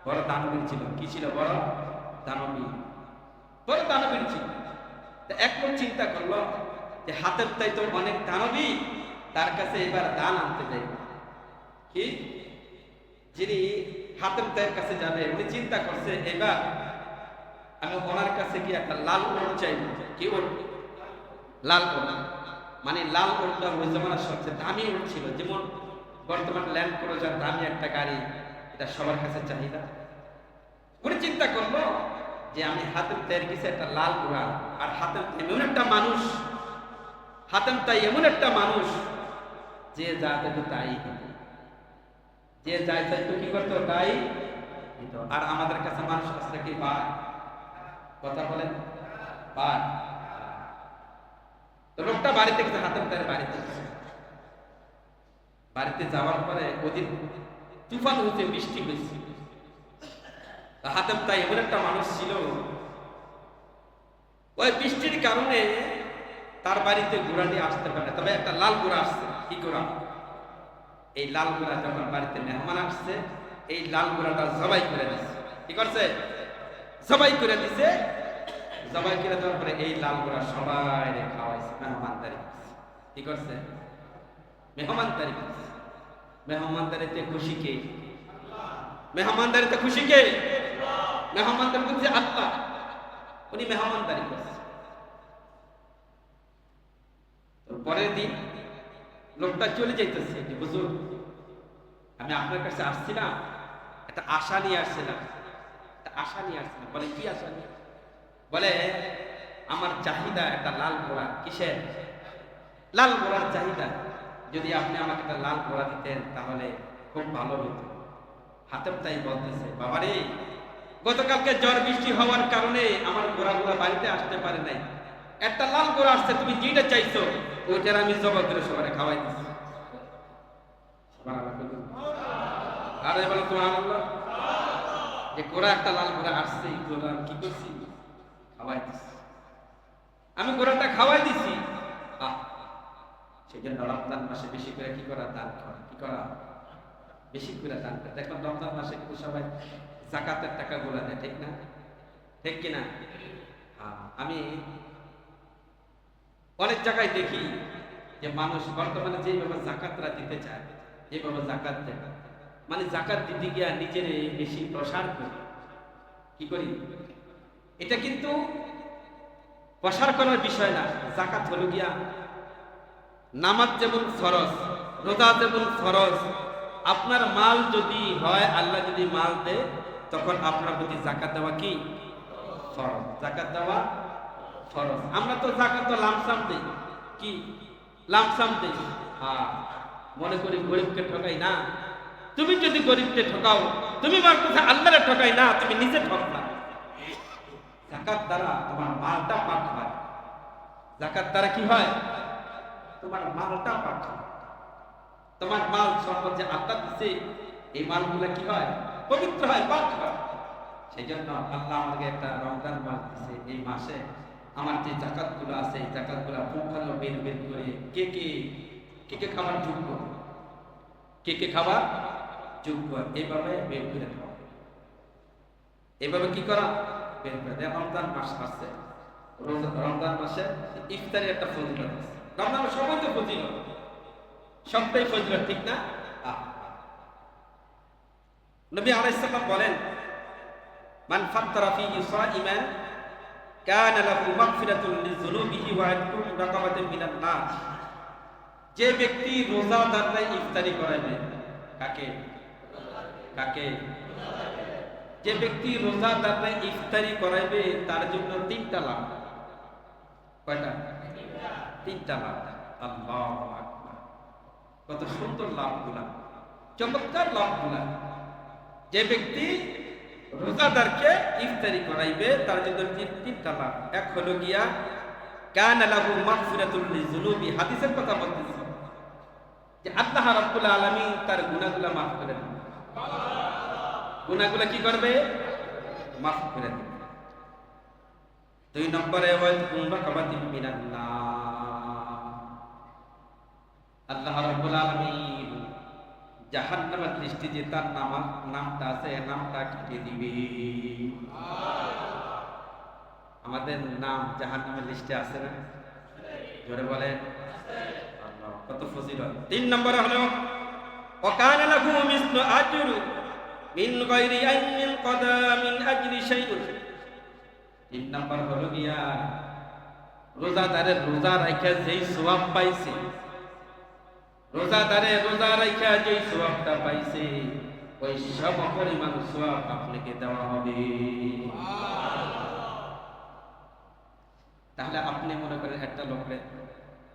বড় দানবীর ছিল। কি ছিল? বড় দানবীর, বড় দানবীর ছিল। এক লোক চিন্তা করলো যে হাতেম তাই তো অনেক দানবী, তার কাছে এবার দান আনতে যাই। কি যিনি হাতেম তাইয়ের কাছে যাবে উনি চিন্তা করছে এবার আমি ওনার কাছে গিয়ে একটা লাল ওট চাইব। কি ওট? লাল ওট। মানে লাল ওটটা ওই জমানার সবচেয়ে দামি ওট ছিল, যেমন বর্তমান ল্যান্ড ক্রুজার দামি একটা গাড়ি, এটা সবার কাছে চাহিদা। উনি চিন্তা করলো যে আমি হাতেম তাইয়ের কাছে একটা লাল ঘোড়া, আর হাতেম তাই এমন একটা মানুষ, হাতেম তাই এমন একটা মানুষ যে যা দেখো তাই, যে যাই চাইতো কি করতো তাই। আর আমাদের কাছে মানুষ আসলে কি পায়? কথা বলেন, পায়? তো লোকটা বাড়িতে গেছে, হাতেম তাইয়ের বাড়িতে গেছে। বাড়িতে যাওয়ার পরে ওদিন তুফান হয়েছে, বৃষ্টি হয়েছে। হাতেম তাই এমন একটা মানুষ ছিল, ওই বৃষ্টির কারণে তার বাড়িতে ঘোড়াটি আসতে পারে, তবে একটা লাল ঘোড়া আসছে। কি ঘোড়া? এই লাল ঘোড়া যখন বাড়িতে মেহমান আসছে, এই লাল ঘোড়াটা জবাই করে দিচ্ছে। কি করছে? জবাই করে দিছে। জবাই করে দেওয়ার পরে এই লাল ঘোড়া সবাই খাওয়াইছে, মেহমানদারি। কি করছে? মেহমানদারি। মেহমানদারিতে খুশি কে? মেহমানদারিতে খুশি কে? মেহমানদারি করছে আল্লাহ, উনি মেহমানদারি করছে। পরের দিন লোকটা চলে যাইতেছে যে হুজুর আমি আপনার কাছে আসছিলাম, একটা আশা নিয়ে আসছিলাম, একটা আশা নিয়ে আসছিলাম। বলে কি আশা নিয়ে? বলে আমার চাহিদা একটা লাল ঘোড়া। কিসের? লাল ঘোড়ার চাহিদা। যদি আপনি আমাকে একটা লাল ঘোড়া দিতেন তাহলে খুব ভালো হতো। হাতেম তাই বলতেছে বাবারে, গতকালকে ঝড় বৃষ্টি হওয়ার কারণে আমার ঘোড়াগুলো বাড়িতে আসতে পারে নাই, একটা লাল ঘোড়া আসছে, তুমি যেটা চাইছো ওইটার আমি জবাব করে সবাই খাওয়াই দিচ্ছি। আর এবার সুবহানাল্লাহ, যে ঘোড়া একটা লাল ঘোড়া আসছে, এই ঘোড়া কি করছি? খাওয়াই দিচ্ছি। আমি ঘোড়াটা খাওয়াই দিছি। সেই জন্য রমজান মাসে বেশি করে কি করা? দান করা। কি করা? বেশি করে দান করে। দেখবেন রমজান মাসে কিন্তু সবাই যাকাতের টাকা গুলা দেয়, ঠিক না? ঠিক কিনা? আমি অনেক জায়গায় দেখি যে মানুষ বর্তমানে যেভাবে জাকাতরা দিতে চায়, যেভাবে জাকাত দেয়, মানে জাকাত দিতে গিয়া নিজের বেশি প্রসার করি। কি করি? এটা কিন্তু প্রসার করার বিষয় না। জাকাত হলো গিয়া নামাজ যেমন ফরজ, রোজা যেমন ফরজ, আপনার মাল যদি হয়, আল্লাহ যদি মাল দেয়, তখন আপনার প্রতি জাকাত দেওয়া কি ফরজ। জাকাত দেওয়া ফরজ। আমরা তো জাকাত তো লামসাম দেই। কি লামসাম দেই? মনে করি গরিবকে ঠকাই না। তুমি যদি গরিবকে ঠকাও, তুমি আমার কথা আল্লাহরে ঠকাই না, তুমি নিজে ঠকবা। জাকাত দ্বারা তোমার মালটা পাক হয়। জাকাত দ্বারা কি হয়? তোমার মালটা পাক হয়। তোমার মাল সম্পদ যে আল্লাহ দিচ্ছে, এই মালগুলা কি হয়? পবিত্র হয়, পাক হয়। সেই জন্য আল্লাহ আমাকে একটা রমজান মাস দিচ্ছে। এই মাসে আমার যে জাকাত গুলো আছে, এই জাকাত গুলা পুঙ্খানো বের বের করে কে কে কে কে খাবার যোগ্য, কে কে খাবার যোগ্য, এইভাবে বের করে খাওয়া। এইভাবে কি করা? বের করে দেয়। রমজান মাস আসছে, রমজান মাসে ইফতারের একটা ফজিলত আছে। রমজান সবাই তো ফজিলত, সবটাই ফজিলত, ঠিক না? নবী আলাইহিস সালাম বলেন, মান ফাত্তারা ফিহি সাইমান কানা লাহু মাগফিরাতুন লিযুনুবিহি ওয়া ইতকুম রাকাবাতিন মিনান নার। যে ব্যক্তি রোজাদাররা ইফতারি করাবে, কাকে? কাকে? যে ব্যক্তি রোজাদাররা ইফতারি করাবে তার জন্য 3টা লাভ। কয়টা? 3টা লাভ। আল্লাহু আকবার, কত সুন্দর লাভগুলা, চমৎকার লাভগুলা। যে ব্যক্তি রোজাদারকে ইফতারি করাইবে তার জন্য 3টা লাভ। এক হলো গিয়া কানা লাহু মাগফিরাতুল লিযুনুবি। হাদিসের কথা বলতেছি যে আল্লাহ রাব্বুল আলামিন তার গুনাহগুলো মাফ করে দেন। গুনাহগুলো কি করবে? মাফ করে দেবে। 2 নম্বরে ওয়াইতকুম রাকাবাতিন মিনান নার। আল্লাহ রাব্বুল আলামিন জাহান্নামের দৃষ্টি যে তার নামটা আছে, নামটা কেটে দিবে। আমাদের নাম জাহান্নামের লিস্টে আছে না? জোরে বলেন। কত ফজিলত। 3 নম্বরে হলো ওয়াকানা লাহু মিসলু আজরু মিন গায়রি আইন কদা মিন আজরি শাইউন। 3 নম্বর হলো গিয়া রোজাদারের রোজা রাখা যেই সওয়াব পাইছে, রোজাদারের রোজা রাখা যেই সওয়াবটা পাইছে ওই সম পরিমাণ সওয়াব আপনাকে দেওয়া হবে। তাহলে আপনি মনে করেন একটা লোকরে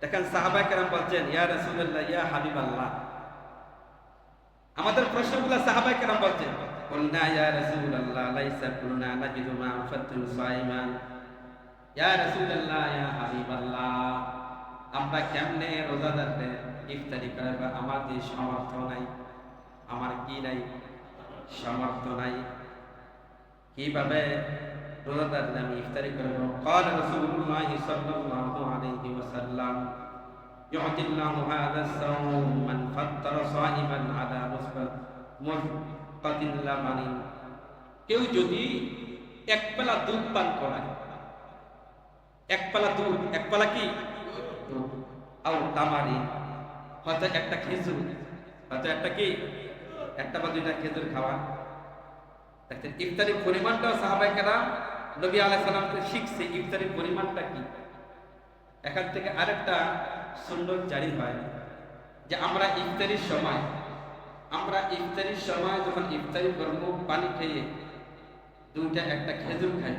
দেখেন, সাহাবায়ে কেরাম বলছেন ইয়া রাসূলুল্লাহ ইয়া হাবিবাল্লাহ, আমাদের প্রশ্নগুলো সাহাবায়ে কেরাম বলছেন কুলনা ইয়া রাসূলুল্লাহ লাইসা কুলনা নাজিদু মা ফাতিরু সাইমান। ইয়া রাসূলুল্লাহ ইয়া হাবিবাল্লাহ, আমরা কেমনে রোজাদারদের ইফতারি করাবো, আমাদের সামর্থ্য নাই, আমার কি নাই, সামর্থ্য নাই, কিভাবে রোজাদারদের আমি ইফতারি করবো? قال رسول الله صلى الله عليه وسلم يعطي الله هذا الصوم من فطر صائما على مسقط اللبن। কেউ যদি এক পেলা দুধ পান করায়, এক পেলা দুধ, এক পেলা কি দুধ, আও তামারি, হয়তো একটা খেজুর, হয়তো একটা কি একটা বা দুইটা খেজুর খাওয়া। দেখেন ইফতারির পরিমাণটাও সাহাবায়ে কেরাম নবী আলাইহিস সালামকে শিখছে ইফতারির পরিমাণটা কি। এখান থেকে আরেকটা সুন্নত জারি হয় যে আমরা ইফতারির সময় যখন ইফতারি করবো পানি খেয়ে দুইটা একটা খেজুর খাই,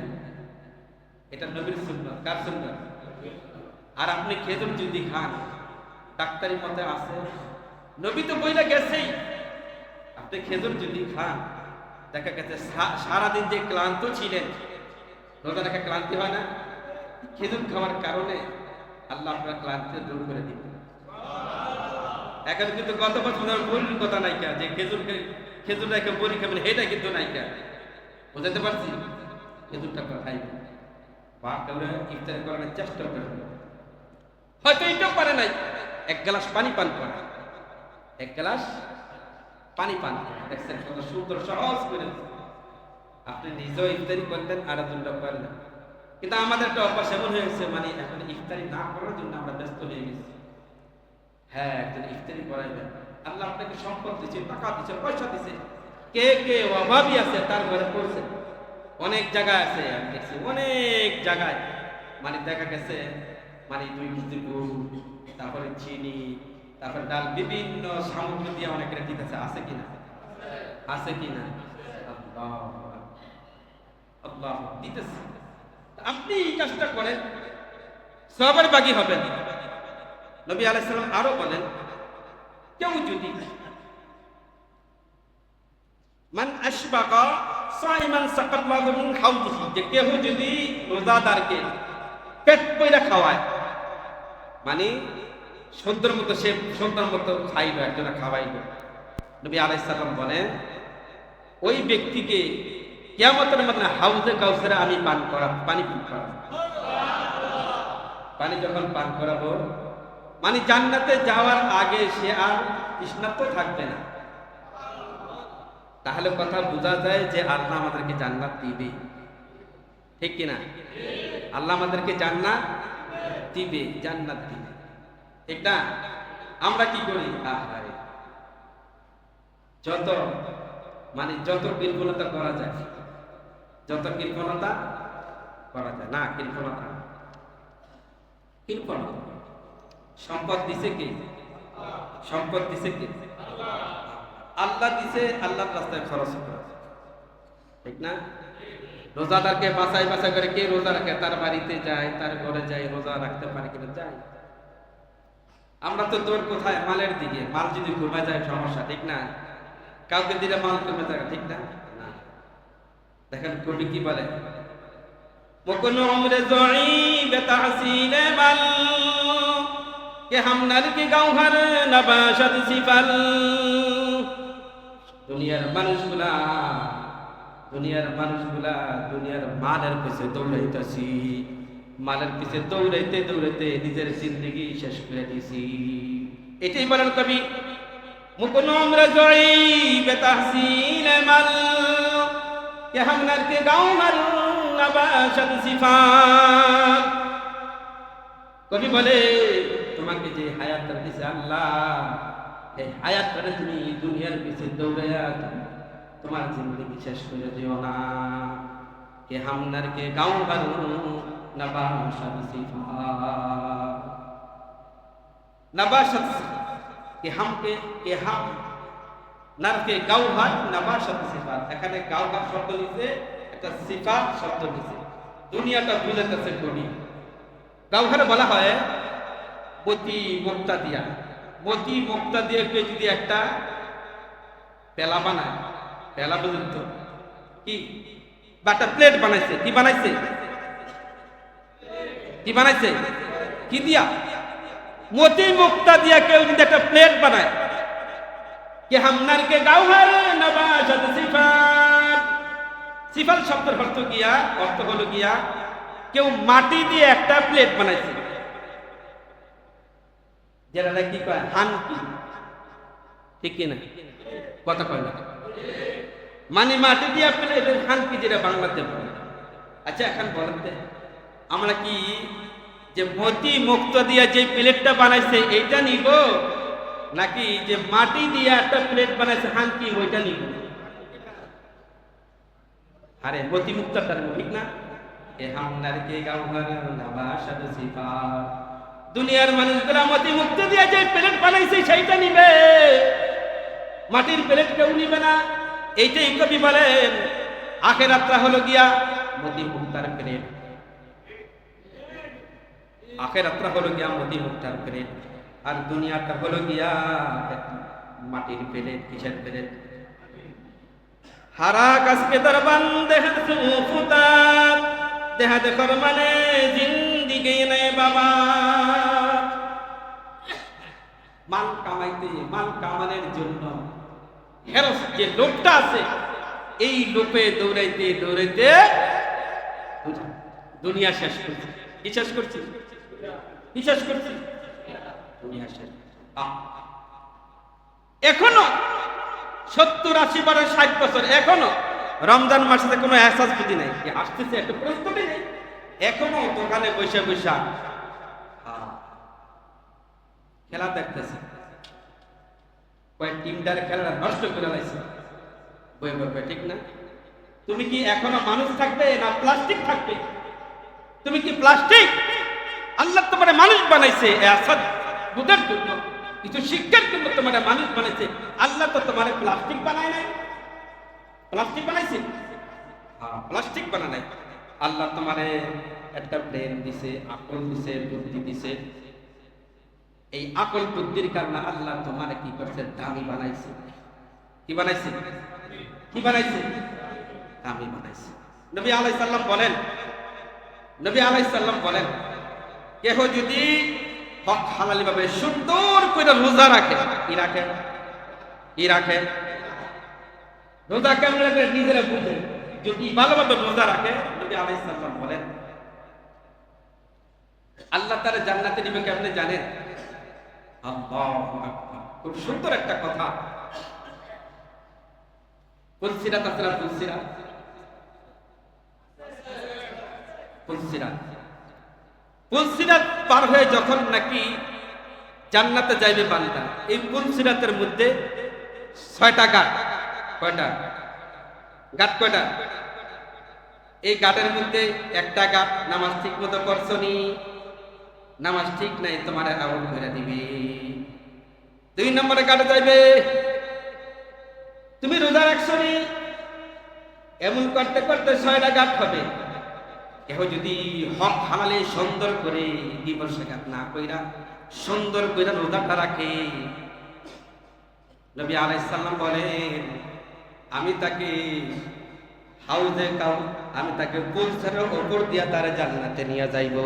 এটা নবীর সুন্নত। কার সুন্নত? আর আপনি খেজুর যদি খান, ডাক্তারি মতে আছে, নবী তো বইলা গেছেই, আপনি খেজুর যদি খান, দেখা গেছে সারাদিন যে ক্লান্ত ছিলেন, রোজা রাখা ক্লান্তি হয় না, খেজুর খাওয়ার কারণে আল্লাহ আপনার ক্লান্তি দূর করে দিবেন। এখন কিন্তু গত বছর ভুল কথা নাইকা যে খেজুর রেখে বড়ি খাবেন, এটা কিন্তু নাইকা, বুঝাতে পারছি? খেজুরটা খাইবেন বা ইফতার করার চেষ্টা করবেন। হয়তো এটাও পারে নাই, এক গ্লাস পানি পান করা, এক গ্লাস পানি পান করা। দেখছেন কত সুন্দর সহজ করে আপনি নিজেও ইফতারি করলেন আর দুটো করলেন। কিন্তু আমাদের একটা অভ্যাস এমন হয়েছে, মানে এখন ইফতারি না করার জন্য আমরা ব্যস্ত হয়ে গেছি। হ্যাঁ, একজন ইফতারি করাইবেন, আল্লাহ আপনাকে সম্পদ দিচ্ছে, টাকা দিচ্ছে, পয়সা দিচ্ছে, কে কে অভাবী আছে তার ঘরে পড়ছে। অনেক জায়গায় আছে, আমি দেখছি অনেক জায়গায়, মানে দেখা গেছে মানে 2 কেজি গুড়, তারপরে চিনি, তারপরে ডাল, বিভিন্ন সামগ্রী দিয়ে অনেকের দিতেছে। আছে কিনা? আছে কিনা? আল্লাহ আল্লাহ দিতেছে। আপনি এই কাজটা করেন, সবার বাকি হবেন। নবী আলাইহিস সালাম আরো বলেন, কেউ যদি মান আশবাকা সাইমান সাকাল্লাহু মিন হাউদিহি, যে কেউ যদি রোজাদারকে পেট পয়রা খাওয়ায়, মানে সুন্দর মতো সে সুন্দর মতো খাইলো, একজনে খাওয়াইলো, নবী আলাইহিস সালাম বলেন ওই ব্যক্তিকে কিয়ামতের মাঠে হাউজে কাউসারে আমি পানি পান করাবো। পানি যখন পান করাবো, মানে জান্নাতে যাওয়ার আগে সে আর তৃষ্ণার্ত থাকবে না। তাহলে কথা বোঝা যায় যে আল্লাহ আমাদেরকে জান্নাত দিবে, ঠিক কিনা? আল্লাহ আমাদেরকে জান্নাত দিবে, জান্নাত দিবে, ঠিক না? আমরা কি করি? আহারে যত কৃপণতা করা যায়, যত কৃপণতা করা যায় না, কৃপণতা সম্পদ দিছে কে? সম্পদ দিছে কে? আল্লাহ দিছে, আল্লাহর রাস্তায় খরচ করা, ঠিক না? রোজাদারকে বাছাই বাছাই করে কে রোজা রাখে, তার বাড়িতে যায়, তার ঘরে যায়, রোজা রাখতে পারে কিনা যায়। আমরা তো তোর কোথায় মালের দিকে, মাল যদি কমে যায় সমস্যা, ঠিক না? কাউকে দিলে মাল কমে যায়, ঠিক না? দেখেন কবি কি বলে, মুকুন উমরে জয়ী বেতাহসিনে মাল কে হামনার কি গাওহার নবাশত সিফাল। দুনিয়ার মানুষগুলা দুনিয়ার মালের পিছে দৌড়াইতেছি, মালের পিছে দৌড়াইতে দৌড়াইতে নিজের জিন্দগি শেষ করে দিছি। এটাই বলেন কবি, মুকুন উমরে জয়ী বেতাহসিনে মাল কে হামনার কি গাওহার নবাশত সিফাল। কবি বলে তোমাকে যে হায়াতটা দিছে আল্লাহ, এই হায়াতটা তুমি দুনিয়ার পিছে দৌড়াইয়া তোমার জিন্দগি শেষ করে দিও না। কে হামনার কে গাঁও হারু নবাশাদ সিফাত, নবাশাদ কে হাম নারকে গাওহার নবাশাদ সিফাত। এখানে গাওহার শব্দ নিছে, একটা সিফাত শব্দ নিছে, দুনিয়াটা বুঝাতেছে কবি। গাওহার বলা হয় মতি মুক্তা দিয়া, মতি মুক্তা দিয়ে কেউ যদি একটা পেলা বানায়, পেলা বুঝেন তো কি, বা একটা প্লেট বানাইছে, কি বানাইছে, কি বানাইছে, কি দিয়া, মতি মুক্তা দিয়া কেউ যদি একটা প্লেট বানায়, কি হামনার কে গাওহার নবাশাদ সিফাত। সিফাত শব্দের অর্থ হলো গিয়া কেউ মাটি দিয়ে একটা প্লেট বানাইছে, যেটা কি কয় হানকি, ঠিক কিনা কথা কয় না, মানে মাটি দিয়ে প্লেটের হানকি যেটা বাংলাতে বলে। আচ্ছা এখন বলেন তো, আমরা কি যে মতি মুক্ত দিয়া যে প্লেটটা বানাইছে এইটা নিব, নাকি যে মাটি দিয়ে একটা প্লেট বানাইছে হানকি ওইটা নিব? আরে মতি মুক্তটা ঠিক না? এ হামনার কে গাওহার নবাশাদ সিফাত, দুনিয়ার মানুষগুলা মতি মুক্ত দিয়ে যে প্লেট বানাইছে সেইটা নিবে, মাটির প্লেট কেউ নিবে না। এইটাই কবি বলেন আখিরাতটা হলো গিয়া মতি মুক্তার প্লেট, আখিরাতটা হলো গিয়া মতি মুক্তার প্লেট, আর দুনিয়াটা হলো গিয়া মাটির প্লেট। কিসের প্লেট? হারা কাসকে দরবান দেহাত সুফুতাত, দেহা দেখর মানে জিন্দিগি নেই বাবা। মাল কামাইতে, মাল কামানোর জন্য হেরস যে লোকটা আছে, এই লোপে দৌড়াইতে দৌড়াইতে দুনিয়া শেষ করছে। কি শেষ করছি? কি শেষ করছি? দুনিয়া শেষ। এখনো 70-80 বছর 60 বছর এখনো রমজান মাসে কোনো এহসাস বুঝি নাই, আসতেছে একটা প্রস্তুতি নেই, এখনো দোকানে বসে বসে খেলা দেখতেছে, কয়েক টিমটার খেলা নষ্ট করে লাইছে বই বই, ঠিক না? তুমি কি এখনো মানুষ থাকবে না প্লাস্টিক থাকবে? তুমি কি প্লাস্টিক? আল্লাহ তোমার মানুষ বানাইছে এহসাস বুঝার জন্য, কিছু শিক্ষার জন্য তোমার মানুষ বানাইছে। আল্লাহ তো তোমার প্লাস্টিক বানায় নাই, প্লাস্টিক বানাইছে? হ্যাঁ, প্লাস্টিক বানায় নাই। আল্লাহ তোমারে একটা ব্রেন দিছে, আকল দিছে, বুদ্ধি দিছে। এই আকল বুদ্ধির কারণে আল্লাহ তোমারে কি করছে? দামি বানাইছে। কি বানাইছে? কি বানাইছে? দামি বানাইছে। নবী আলাইহিস সালাম বলেন, নবী আলাইহিস সালাম বলেন, কেহ যদি হক হালালি ভাবে সুন্দর করে রোজা রাখে, কি রাখে? কি রাখে? রোজা কেমন রাখে নিজেরা বুঝে। যদি ভালোভাবে রোজা রাখে, নবী আলাইহিস সালাম বলেন আল্লাহ তাআলা জান্নাতে নিবে কেমনে জানেন? আল্লাহু আকবার। খুব সুন্দর একটা কথা। ফুলসিরাত আসরা, ফুলসিরাত, ফুলসিরাত, ফুলসিরাত পার হয়ে যখন নাকি জান্নাতে যাইবে বান্দা, এই ফুলসিরাতের মধ্যে 6টা ঘাট। কয়টা ঘাট? কয়টা? এই ঘাটের মধ্যে একটা ঘাট নামাজ ঠিক মতো করছনি, নামাজ ঠিক নাই তোমার আউট করে দিবে। 2 নম্বরে ঘাটে যাইবে তুমি রোজা রাখছনি, এমন করতে করতে 6টা ঘাট হবে। কেহ যদি হক হালালে সুন্দর করে দিবসঘাত না কইরা সুন্দর কইরা রোজাটা রাখে, নবী আলাইহিস সালাম বলেন আমি তাকে হাউজে কাউ, আমি তাকে কৌসারের উপর দিয়া তার জান্নাতে নিয়ে যাইব।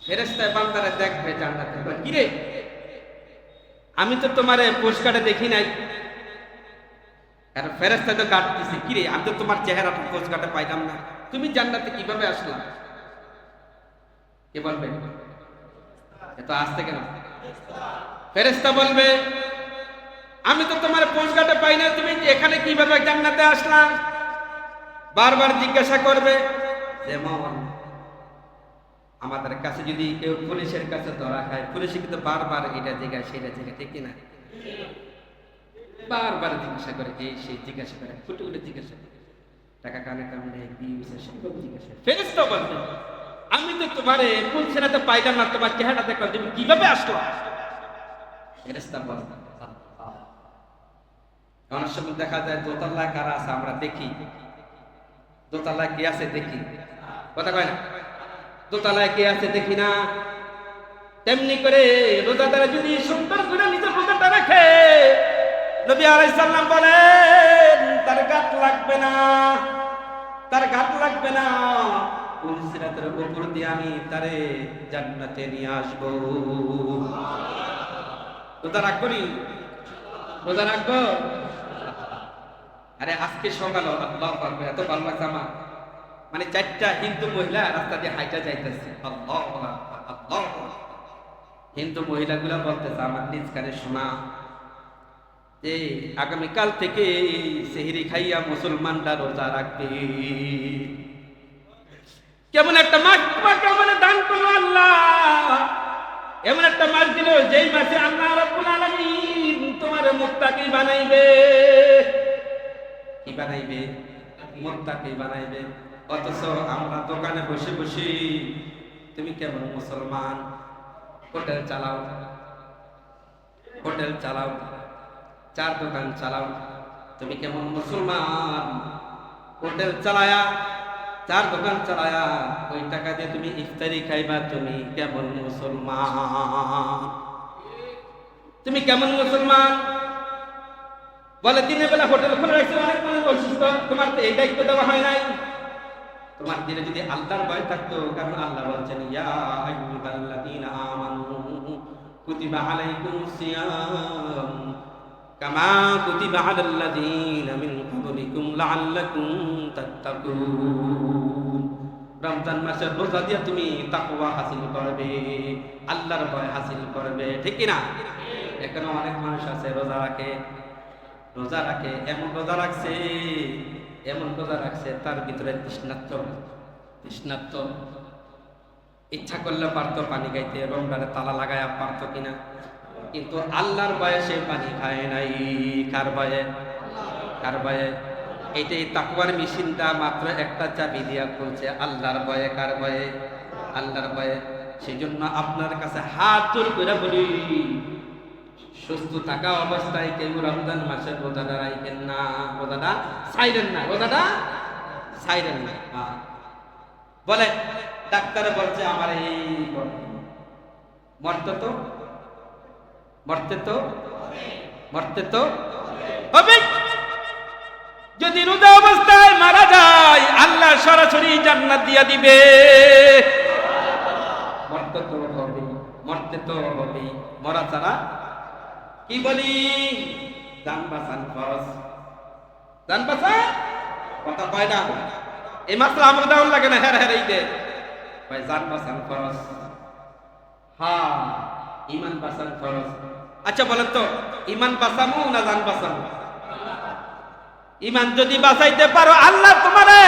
ফেরেশতা বান্দারা দেখবে জান্নাতে, কি রে আমি তো তোমারে পোস্টকার্ডে দেখি নাই, আর ফেরেশতা তো গাট দিছে, কি রে আমি তো তোমার চেহারাটা পোস্টকার্ডে পাইলাম না, তুমি জান্নাতে কিভাবে আসলা? কে বলবে? এত আসতে কেন? ফেরেশতা বলবে আমি তো তোমার পোস্টকার্ডে পাই না, তুমি এখানে কিভাবে জান্নাতে আসলা? বারবার জিজ্ঞাসা করবে। যেমন আমাদের কাছে যদি কেউ পুলিশের কাছে ধরা খায়, পুলিশে কিন্তু বারবার এটা জিজ্ঞাসা সেটা জিজ্ঞাসা, ঠিক কিনা? বারবার জিজ্ঞাসা করে, এই সেই জিজ্ঞাসা করে, ফুটে ফুটে জিজ্ঞাসা করে, টাকা কানে কামড়ে কি হয়েছে সেগুলো জিজ্ঞাসা। ফেরেশতা বলবে, আমি তো তোমারে পুলিশের হাতে পাইলাম না, তোমার চেহারা দেখলাম, তুমি কিভাবে আসলো? ফেরেশতা বলবে, অনেক সময় দেখা যায় দোতলায় কারা আছে আমরা দেখি, দোতলায় কে আছে দেখি, কথা কয় না? দোতলায় কে আছে দেখি না, তেমনি করে রোজাদার যদি সুন্দর করে নিজের রোজাটা রাখে, নবী আলাইহিস সালাম বলেন তার গাত লাগবে না, তার গাত লাগবে না, কোন সিরাতের উপর দিয়ে আমি তারে জান্নাতে নিয়ে আসবো। রোজা রাখবো নি? রোজা রাখবো? আরে আজকে সকাল আল্লাহু আকবার, এত ভালো লাগছে আমার, মানে 4টা হিন্দু মহিলা রাস্তা দিয়ে হাইটা যাইতেছে, আল্লাহু আকবার আল্লাহু আকবার। হিন্দু মহিলাগুলা বলতেছে আমার নিজ কানে শোনা, যে আগামীকাল থেকে সেহরি খাইয়া মুসলমানরা রোজা রাখবে। কেমন একটা মাস তোমাকে আমাদের দান করলো আল্লাহ, এমন একটা মাস দিল যেই মাসে আল্লাহ রাব্বুল আলামিন তোমার মুত্তাকি বানাইবে। কি বানাইবে? মুত্তাকি বানাইবে। অথচ আমরা দোকানে বসে বসে, তুমি কেমন মুসলমান, হোটেল চালাও, হোটেল চালাও, চার দোকান চালাও, তুমি কেমন মুসলমান, হোটেল চালায়া, চার দোকান চালায়া, ওই টাকা দিয়ে তুমি ইফতারি খাইবা, তুমি কেমন মুসলমান? তুমি কেমন মুসলমান? বলে দিনের বেলা হোটেল খুলে রাখছে, অনেক মানুষ অসুস্থ, তোমার তো এই দায়িত্ব দেওয়া হয় নাই। তোমার দিলে যদি আল্লাহর ভয় থাকতো, কারণ আল্লাহ বলছেন ইয়া আইয়ুহাল্লাযীনা আমানু কুতিবা আলাইকুমুস সিয়াম কামা কুতিবা আলাল্লাযীনা মিন ক্বাবলিকুম লাআল্লাকুম তাত্তাকুন। রমজান মাসের রোজা দিয়ে তুমি তাকওয়া হাসিল করবে, আল্লাহর ভয় হাসিল করবে, ঠিক কি না? এখানে অনেক মানুষ আছে রোজা রাখে, রোজা রাখে, এমন রোজা রাখছে, এমন রোজা রাখছে তার ভিতরে তৃষ্ণার্ত, ইচ্ছা করলে পারতো পানি খাইতে, রমজানে তালা লাগায়া পারতো কিনা, কিন্তু আল্লাহর ভয়ে সে পানি খায় নাই। কার ভয়ে? কার ভয়ে? এইটাই তাকওয়ার মেশিনটা মাত্র একটা চাবি দিয়া খুলছে, আল্লাহর ভয়ে। কার ভয়ে? আল্লাহর ভয়ে। সেই জন্য আপনার কাছে হাত জোর করে বলি, সুস্থ থাকা অবস্থায় কেউ রমজান মাসের রোজাটা রাখেন না, রোজাটা ছাইরেন না, রোজাটা ছাইরেন না। বলে ডাক্তারে বলছে আমার এই মরতে তো মরতে তো মরতে তো হবে, যদি রোজা অবস্থায় মারা যায় আল্লাহ সরাসরি জান্নাত দিয়া দিবে। মরতে তো হবে, মরতে তো হবে, মরা ছাড়া কি বলি? জান বাঁচান ফরজ, জান বাঁচান কথা কয় না, এই মাত্র আমার দাউন লাগে না, হ্যাঁ হ্যাঁ এই দে ভাই, জান বাঁচান ফরজ, হ্যাঁ ইমান বাঁচান ফরজ। আচ্ছা বলেন তো, ইমান বাঁচামু না জান বাঁচামু? ইমান যদি বাঁচাইতে পারো আল্লাহ তোমারে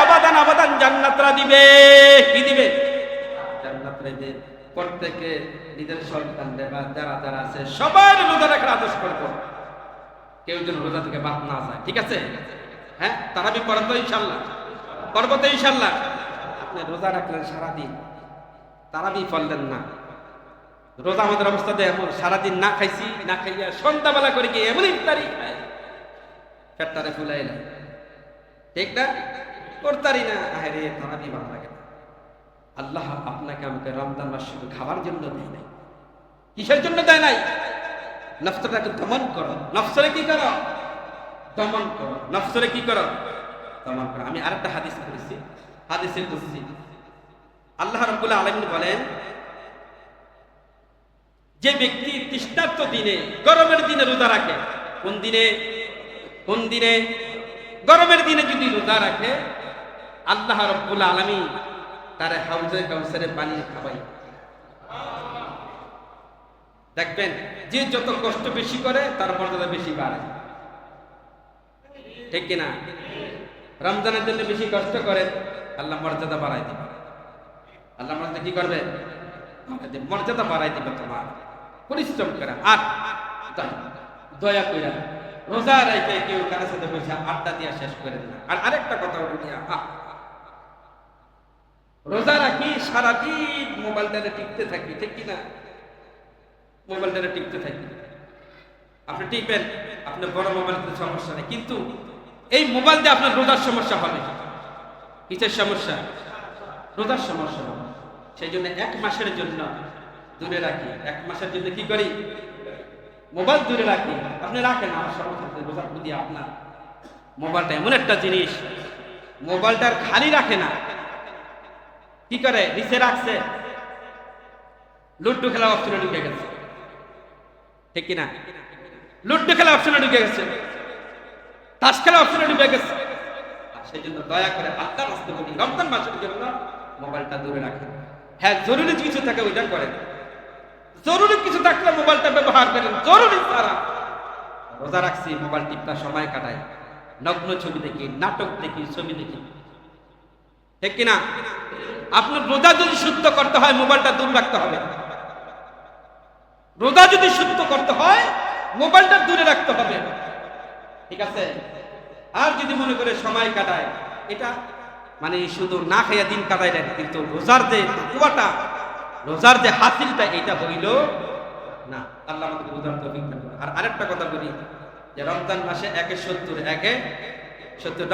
আবাদান আবাদান জান্নাতরা দিবে। কি দিবে? জান্নাতরা দিবে। প্রত্যেকে নিজের সন্তান দেবা যারা যারা আছে সবাই রোজা রাখার আদেশ করবো, কেউ যেন রোজা থেকে বাদ না যায়, ঠিক আছে? হ্যাঁ, তারাবি পড়াতো ইনশাল্লাহ, পড়বো তো ইনশাল্লাহ। আপনি রোজা রাখলেন সারাদিন, তারাবি পড়লেন না, রোজা আমাদের অবস্থাতে এমন, সারাদিন না খাইছি, না খাইয়া সন্ধ্যাবেলা করে গিয়ে এমন ইফতারি খায়, পেটটারে ফুলাইলাম, ঠিক না? করতারি না, আরে তারাবি ভালো লাগে না। আল্লাহ আপনাকে আমাকে রমজান মাস শুধু খাবার জন্য দেয় নাই, কিসের জন্য দেয় নাই? নফসটাকে দমন করো, নফসরে কি করো? দমন করো, নফসরে কি করো? দমন করো। আমি আরেকটা হাদিস পড়েছি, হাদিসে কুদসি আল্লাহ রাব্বুল আলামিন বলেন, যে ব্যক্তি তৃষ্ণার্ত দিনে, গরমের দিনে রোজা রাখে, কোন দিনে? কোন দিনে? গরমের দিনে যদি রোজা রাখে, আল্লাহ রাব্বুল আলামিন তারে হাউজে কাউসারে পানি খাওয়াই। দেখবেন যে যত কষ্ট বেশি করে তার মর্যাদা বেশি বাড়ে, ঠিক কিনা? রমজানের জন্য বেশি কষ্ট করে আল্লাহ মর্যাদা বাড়াই দিবে। আল্লাহ আমাদের কি করবে? আমাদের মর্যাদা বাড়াই দিবে তোমার পরিশ্রম করে। আর দয়া কইরা রোজা রেখে কেউ কারোর সাথে বসে আড্ডা দিয়া শেষ করে না। আর আরেকটা কথা বলিয়া, রোজা রাখি সারাদিন মোবাইলটা টিপতে থাকি, ঠিক কিনা? মোবাইলটা টিপতে থাকি, আপনি টিপেন, আপনার বড় মোবাইলতে সমস্যা নেই, কিন্তু এই মোবাইল দিয়ে আপনার রোজার সমস্যা হবে। কিসের সমস্যা? রোজার সমস্যা হবে। সেই জন্য 1 মাসের জন্য দূরে রাখি। 1 মাসের জন্য কি করি? মোবাইল দূরে রাখি। আপনি রাখেন, আমার সমস্যা নেই, রোজার প্রতি আপনার। মোবাইলটা এমন একটা জিনিস, মোবাইলটার খালি রাখে না, কি করে? নিচে রাখছে, লুড্ডু খেলা অপশনে ঢুকে গেছে, ঠিক কিনা? লুড্ডু খেলা অপশনে ঢুকে গেছে, তাস খেলা অপশনে ঢুকে গেছে। সেই জন্য দয়া করে আল্লাহর রাস্তায় বলি, রমজান মাসের জন্য মোবাইলটা দূরে রাখেন। হ্যাঁ, জরুরি কিছু থাকে ওইটা করেন, জরুরি কিছু থাকলে মোবাইলটা ব্যবহার করেন, জরুরি ছাড়া। রোজা রাখছি, মোবাইল টিপটা সময় কাটায়, নগ্ন ছবি দেখি, নাটক দেখি, ছবি দেখি, ঠিক কিনা? আপনার রোজা যদি শুদ্ধ করতে হয়, মোবাইলটা দূর রাখতে হবে। রোজা যদি শুদ্ধ করতে হয়, মোবাইলটা দূরে রাখতে হবে, ঠিক আছে? আর যদি মনে করে সময় কাটায়, এটা মানে শুধু না খাইয়া দিন কাটাই দেন, কিন্তু রোজার যে তাকওয়াটা, রোজার যে হাসিলটা, এটা হইল না। আল্লাহ আমাদের রোজার তৌফিক দান করুন। আর আরেকটা কথা বলি, যে রমজান মাসে 1 এ 70